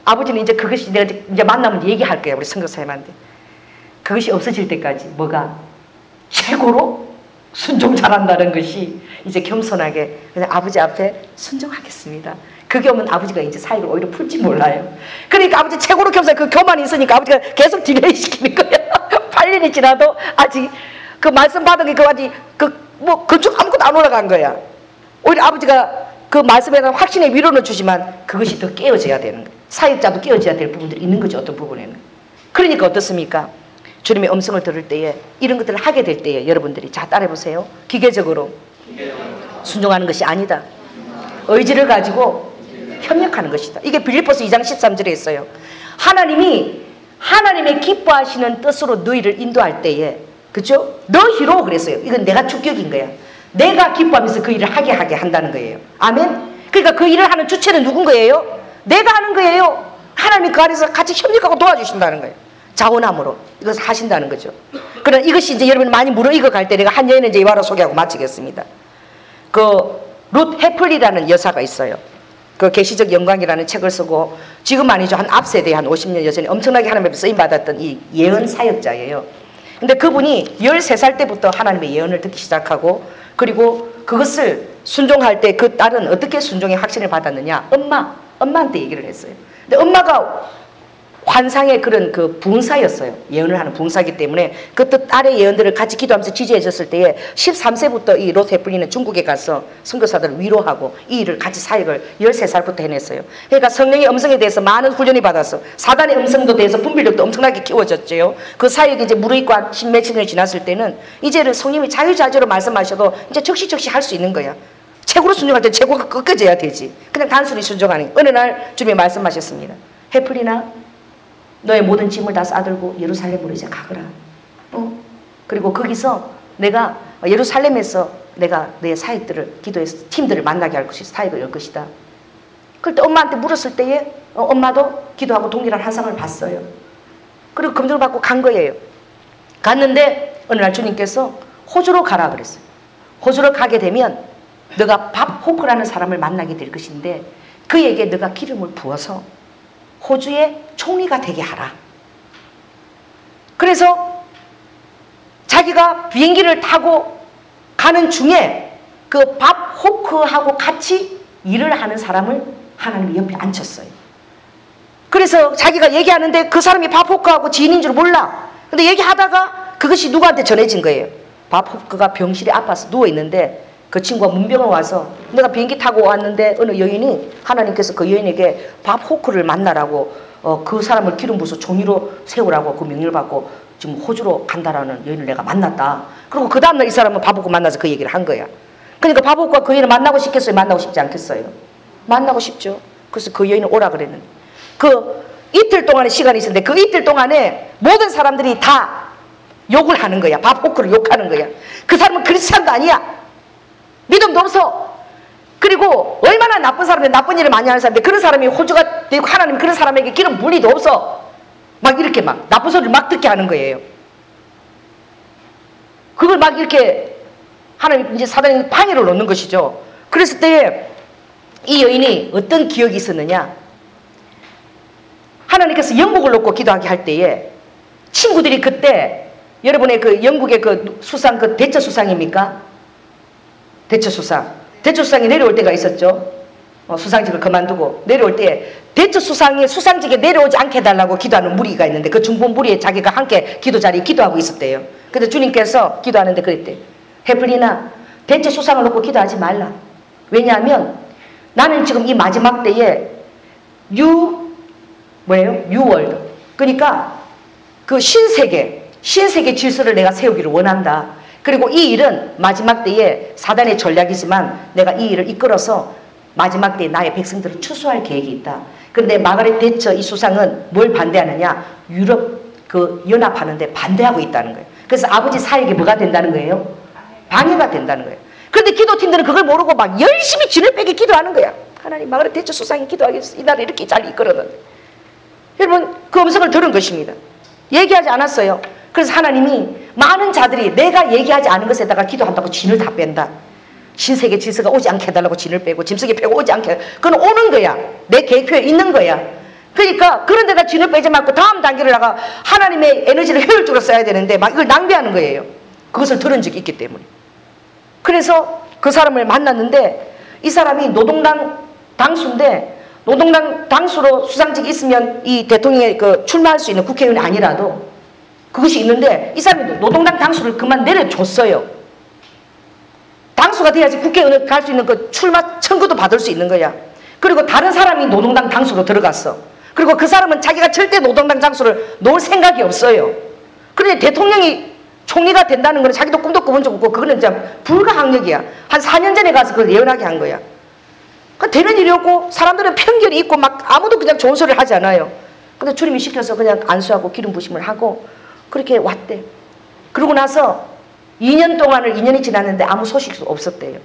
아버지는 이제 그것이 내가 이제 만나면 얘기할 거예요. 우리 선교사님한테. 그것이 없어질 때까지 뭐가 최고로 순종 잘한다는 것이 이제 겸손하게 그냥 아버지 앞에 순종하겠습니다. 그게 오면 아버지가 이제 사익을 오히려 풀지 몰라요. 그러니까 아버지 최고로 겸손해. 그 교만이 있으니까 아버지가 계속 딜레이 시키는 거예요. 8년이 지나도 아직 그 말씀 받은 게 그 아직 건축 아무것도 안 올라간 거야. 오히려 아버지가 그 말씀에 대한 확신의 위로는 주지만 그것이 더 깨어져야 되는 거예요. 사역자도 깨어져야 될 부분들이 있는 거죠. 어떤 부분에는. 그러니까 어떻습니까? 주님의 음성을 들을 때에 이런 것들을 하게 될 때에 여러분들이 자 따라해보세요. 기계적으로 순종하는 것이 아니다. 의지를 가지고 협력하는 것이다. 이게 빌립보서 2장 13절에 있어요. 하나님이 하나님의 기뻐하시는 뜻으로 너희를 인도할 때에 그죠? 너희로 그랬어요. 이건 내가 주격인 거야. 내가 기뻐하면서 그 일을 하게 한다는 거예요. 아멘? 그러니까 그 일을 하는 주체는 누군 거예요? 내가 하는 거예요. 하나님이 그 안에서 같이 협력하고 도와주신다는 거예요. 자원함으로 이것을 하신다는 거죠. 그러나 이것이 이제 여러분 많이 무르익어 갈 때 내가 한 여인을 이제 이와로 소개하고 마치겠습니다. 룻 해플리라는 여사가 있어요. 그 계시적 영광이라는 책을 쓰고 지금 아니죠. 한 앞세대에 한 50년 여전히 엄청나게 하나님 앞에 쓰임받았던 이 예언 사역자예요. 근데 그분이 13살 때부터 하나님의 예언을 듣기 시작하고 그리고 그것을 순종할 때 그 딸은 어떻게 순종의 확신을 받았느냐. 엄마한테 얘기를 했어요. 근데 엄마가 환상의 그런 그 부흥사였어요. 예언을 하는 부흥사이기 때문에 그때 딸의 예언들을 같이 기도하면서 지지해 줬을 때에 13세부터 이 롯 해플리는 중국에 가서 선교사들을 위로하고 이 일을 같이 사역을 13살부터 해냈어요. 그러니까 성령의 음성에 대해서 많은 훈련이 받았어. 사단의 음성도 대해서 분별력도 엄청나게 키워졌죠. 그 사역이 이제 무르익고 한 십몇십 년이 지났을 때는 이제는 성령이 자유자재로 말씀하셔도 이제 적시적시 할 수 있는 거야. 최고로 순종할 때 최고가 꺾여져야 되지. 그냥 단순히 순종하는. 어느 날 주님이 말씀하셨습니다. 해플리나 너의 모든 짐을 다 싸들고 예루살렘으로 이제 가거라. 그리고 거기서 내가 예루살렘에서 내가 내 사역들을 기도해서 팀들을 만나게 할 것이다. 사역을 열 것이다. 그럴 때 엄마한테 물었을 때에 엄마도 기도하고 동일한 환상을 봤어요. 그리고 검증을 받고 간 거예요. 갔는데 어느 날 주님께서 호주로 가라 그랬어요. 호주로 가게 되면 너가 밥 호크라는 사람을 만나게 될 것인데 그에게 너가 기름을 부어서 호주의 총리가 되게 하라. 그래서 자기가 비행기를 타고 가는 중에 그 밥 호크하고 같이 일을 하는 사람을 하나님이 옆에 앉혔어요. 그래서 자기가 얘기하는데 그 사람이 밥 호크하고 지인인 줄 몰라. 근데 얘기하다가 그것이 누구한테 전해진 거예요. 밥 호크가 병실에 아파서 누워있는데 그 친구가 문병을 와서 내가 비행기 타고 왔는데 어느 여인이 하나님께서 그 여인에게 밥 호크를 만나라고 그 사람을 기름 부어서 종이로 세우라고 그 명령을 받고 지금 호주로 간다라는 여인을 내가 만났다. 그리고 그 다음날 이 사람은 밥 호크 만나서 그 얘기를 한 거야. 그러니까 밥 호크가 그 여인을 만나고 싶겠어요? 만나고 싶지 않겠어요? 만나고 싶죠. 그래서 그 여인을 오라 그랬는데 그 이틀 동안의 시간이 있었는데 그 이틀 동안에 모든 사람들이 다 욕을 하는 거야. 밥 호크를 욕하는 거야. 그 사람은 크리스찬도 아니야. 믿음도 없어. 그리고 얼마나 나쁜 사람인데 나쁜 일을 많이 하는 사람인데 그런 사람이 호주가 되고 하나님 그런 사람에게 기름 부을 리도 없어. 막 이렇게 막 나쁜 소리를 막 듣게 하는 거예요. 그걸 막 이렇게 하나님 이제 사단이 방해를 놓는 것이죠. 그랬을 때에 이 여인이 어떤 기억이 있었느냐. 하나님께서 영국을 놓고 기도하게 할 때에 친구들이 그때 여러분의 그 영국의 그 수상 그 대처 수상입니까? 대처수상이 내려올 때가 있었죠. 수상직을 그만두고 내려올 때 대처수상이 수상직에 내려오지 않게 해달라고 기도하는 무리가 있는데 그 중보 무리에 자기가 함께 기도 자리에 기도하고 있었대요. 근데 주님께서 기도하는데 그랬대. 해플리나 대처수상을 놓고 기도하지 말라. 왜냐하면 나는 지금 이 마지막 때에 뉴월드 그러니까 그 신세계 질서를 내가 세우기를 원한다. 그리고 이 일은 마지막 때에 사단의 전략이지만 내가 이 일을 이끌어서 마지막 때에 나의 백성들을 추수할 계획이 있다. 그런데 마가렛 대처 이 수상은 뭘 반대하느냐? 유럽 그 연합하는데 반대하고 있다는 거예요. 그래서 아버지 사역이 뭐가 된다는 거예요? 방해가 된다는 거예요. 그런데 기도팀들은 그걸 모르고 막 열심히 진을 빼게 기도하는 거야. 하나님 마가렛 대처 수상이 기도하겠어. 이 나라를 이렇게 잘 이끌어는. 여러분 그 음성을 들은 것입니다. 얘기하지 않았어요. 그래서 하나님이 많은 자들이 내가 얘기하지 않은 것에다가 기도한다고 진을 다 뺀다. 신세계 질서가 오지 않게 해달라고 진을 빼고 짐승이 빼고 오지 않게. 그건 오는 거야. 내 계획표에 있는 거야. 그러니까 그런 데다 진을 빼지 말고 다음 단계를 나가 하나님의 에너지를 효율적으로 써야 되는데 막 이걸 낭비하는 거예요. 그것을 들은 적이 있기 때문에. 그래서 그 사람을 만났는데 이 사람이 노동당 당수인데 노동당 당수로 수상직이 있으면 이 대통령에 출마할 수 있는 국회의원이 아니라도 그것이 있는데 이 사람이 노동당 당수를 그만 내려줬어요. 당수가 돼야지 국회의원을 갈 수 있는 그 출마 청구도 받을 수 있는 거야. 그리고 다른 사람이 노동당 당수로 들어갔어. 그리고 그 사람은 자기가 절대 노동당 당수를 놓을 생각이 없어요. 그런데 대통령이 총리가 된다는 거는 자기도 꿈도 꿔본 적 없고 그거는 진짜 불가항력이야. 한 4년 전에 가서 그걸 예언하게 한 거야. 그 되는 일이 없고 사람들은 편견이 있고 막 아무도 그냥 좋은 소리를 하지 않아요. 근데 주님이 시켜서 그냥 안수하고 기름 부심을 하고 그렇게 왔대. 그러고 나서 2년이 지났는데 아무 소식도 없었대요.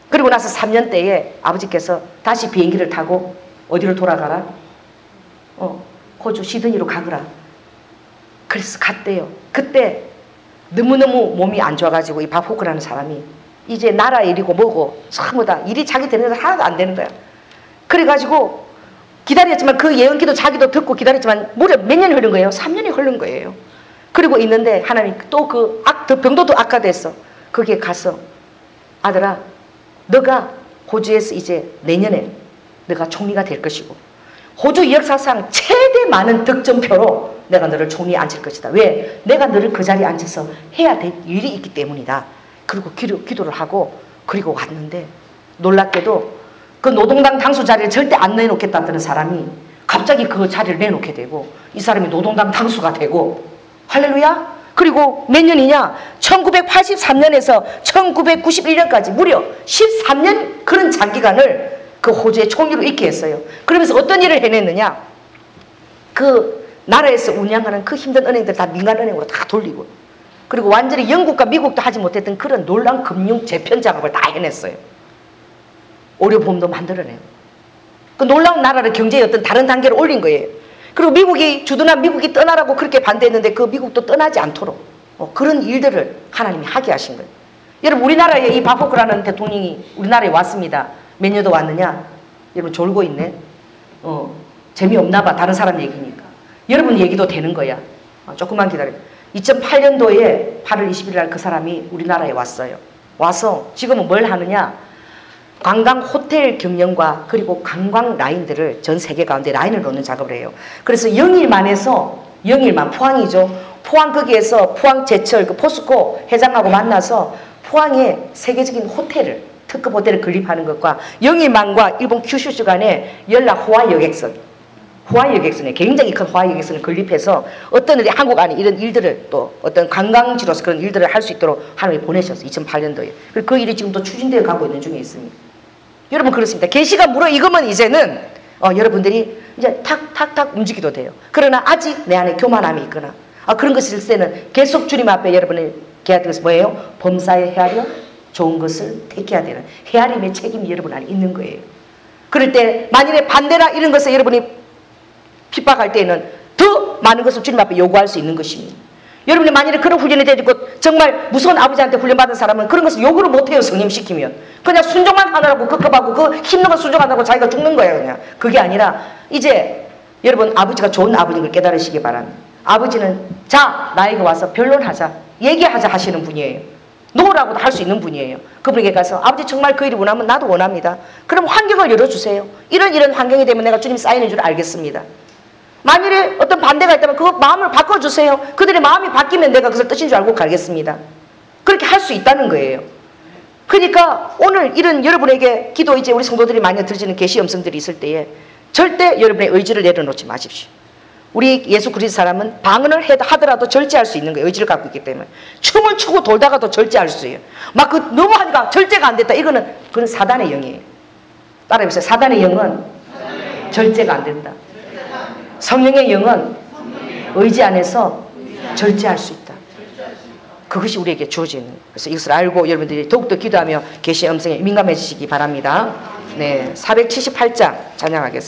그리고 나서 3년 때에 아버지께서 다시 비행기를 타고 어디로 돌아가라? 호주 시드니로 가거라. 그래서 갔대요. 그때 너무너무 몸이 안 좋아가지고 이 밥 호크라는 사람이 이제 나라 일이고 뭐고 전부 다 일이 자기 되는 건 하나도 안 되는 거야. 그래가지고 기다렸지만 그 예언기도 자기도 듣고 기다렸지만 무려 몇 년이 흐른 거예요? 3년이 흐른 거예요. 그리고 있는데 하나님 또 병도 더 악화됐어. 거기에 가서 아들아 너가 호주에서 이제 내년에 너가 총리가 될 것이고 호주 역사상 최대 많은 득점표로 내가 너를 총리에 앉힐 것이다. 왜? 내가 너를 그 자리에 앉혀서 해야 될 일이 있기 때문이다. 그리고 기도를 하고 그리고 왔는데 놀랍게도 그 노동당 당수 자리를 절대 안 내놓겠다는 사람이 갑자기 그 자리를 내놓게 되고 이 사람이 노동당 당수가 되고 할렐루야. 그리고 몇 년이냐? 1983년에서 1991년까지 무려 13년 그런 장기간을 그 호주의 총리로 있게 했어요. 그러면서 어떤 일을 해냈느냐? 그 나라에서 운영하는 그 힘든 은행들 다 민간은행으로 다 돌리고 그리고 완전히 영국과 미국도 하지 못했던 그런 놀라운 금융 재편 작업을 다 해냈어요. 의료보험도 만들어내고 그 놀라운 나라를 경제의 어떤 다른 단계로 올린 거예요. 그리고 미국이 주둔한 미국이 떠나라고 그렇게 반대했는데 그 미국도 떠나지 않도록 그런 일들을 하나님이 하게 하신 거예요. 여러분 우리나라에 이 바포크라는 대통령이 우리나라에 왔습니다. 몇 년도 왔느냐? 여러분 졸고 있네. 재미없나 봐. 다른 사람 얘기니까. 여러분 얘기도 되는 거야. 조금만 기다려. 2008년도에 8월 20일 날 그 사람이 우리나라에 왔어요. 와서 지금은 뭘 하느냐? 관광 호텔 경영과 그리고 관광 라인들을 전 세계 가운데 라인을 놓는 작업을 해요. 그래서 영일만 해서 영일만 포항이죠. 포항 거기에서 포항 제철 그 포스코 회장하고 만나서 포항에 세계적인 호텔을 특급 호텔을 건립하는 것과 영일만과 일본 큐슈 간에 연락 호화여객선에 굉장히 큰 호화여객선을 건립해서 어떤 일이 한국 안에 이런 일들을 또 어떤 관광지로서 그런 일들을 할 수 있도록 하나님이 보내셨어요. 2008년도에. 그리고 그 일이 지금도 추진되어 가고 있는 중에 있습니다. 여러분 그렇습니다. 계시가 물어 익으면 이제는 여러분들이 이제 탁탁탁 움직이도 돼요. 그러나 아직 내 안에 교만함이 있거나 그런 것이 있을 때는 계속 주님 앞에 여러분의 계약된 것이 뭐예요? 범사에 헤아려 좋은 것을 택해야 되는 헤아림의 책임이 여러분 안에 있는 거예요. 그럴 때 만일에 반대나 이런 것을 여러분이 핍박할 때는 더 많은 것을 주님 앞에 요구할 수 있는 것입니다. 여러분이 만일에 그런 훈련이 되고 정말 무서운 아버지한테 훈련받은 사람은 그런 것을 요구를 못해요. 성령시키면 그냥 순종만 하느라고 급급하고 그 힘든 걸 순종하느라고 자기가 죽는 거예요. 그냥 그게 아니라 이제 여러분 아버지가 좋은 아버지인 걸 깨달으시기 바랍니다. 아버지는 자 나에게 와서 변론하자 얘기하자 하시는 분이에요. 놓으라고도 할 수 있는 분이에요. 그분에게 가서 아버지 정말 그 일이 원하면 나도 원합니다. 그럼 환경을 열어주세요. 이런 환경이 되면 내가 주님 사인인 줄 알겠습니다. 만일에 어떤 반대가 있다면 그 마음을 바꿔주세요. 그들의 마음이 바뀌면 내가 그것을 뜻인 줄 알고 가겠습니다. 그렇게 할 수 있다는 거예요. 그러니까 오늘 이런 여러분에게 기도 이제 우리 성도들이 많이 들으시는 계시 음성들이 있을 때에 절대 여러분의 의지를 내려놓지 마십시오. 우리 예수 그리스도 사람은 방언을 하더라도 절제할 수 있는 거예요. 의지를 갖고 있기 때문에. 춤을 추고 돌다가도 절제할 수 있어요. 막 너무 하니까 절제가 안 됐다. 그건 사단의 영이에요. 따라해보세요. 사단의 영은 절제가 안 된다. 성령의 영은 의지 안에서 절제할 수 있다. 그것이 우리에게 주어지는 거예요. 그래서 이것을 알고 여러분들이 더욱더 기도하며 계시의 음성에 민감해지시기 바랍니다. 네, 478장 찬양하겠습니다.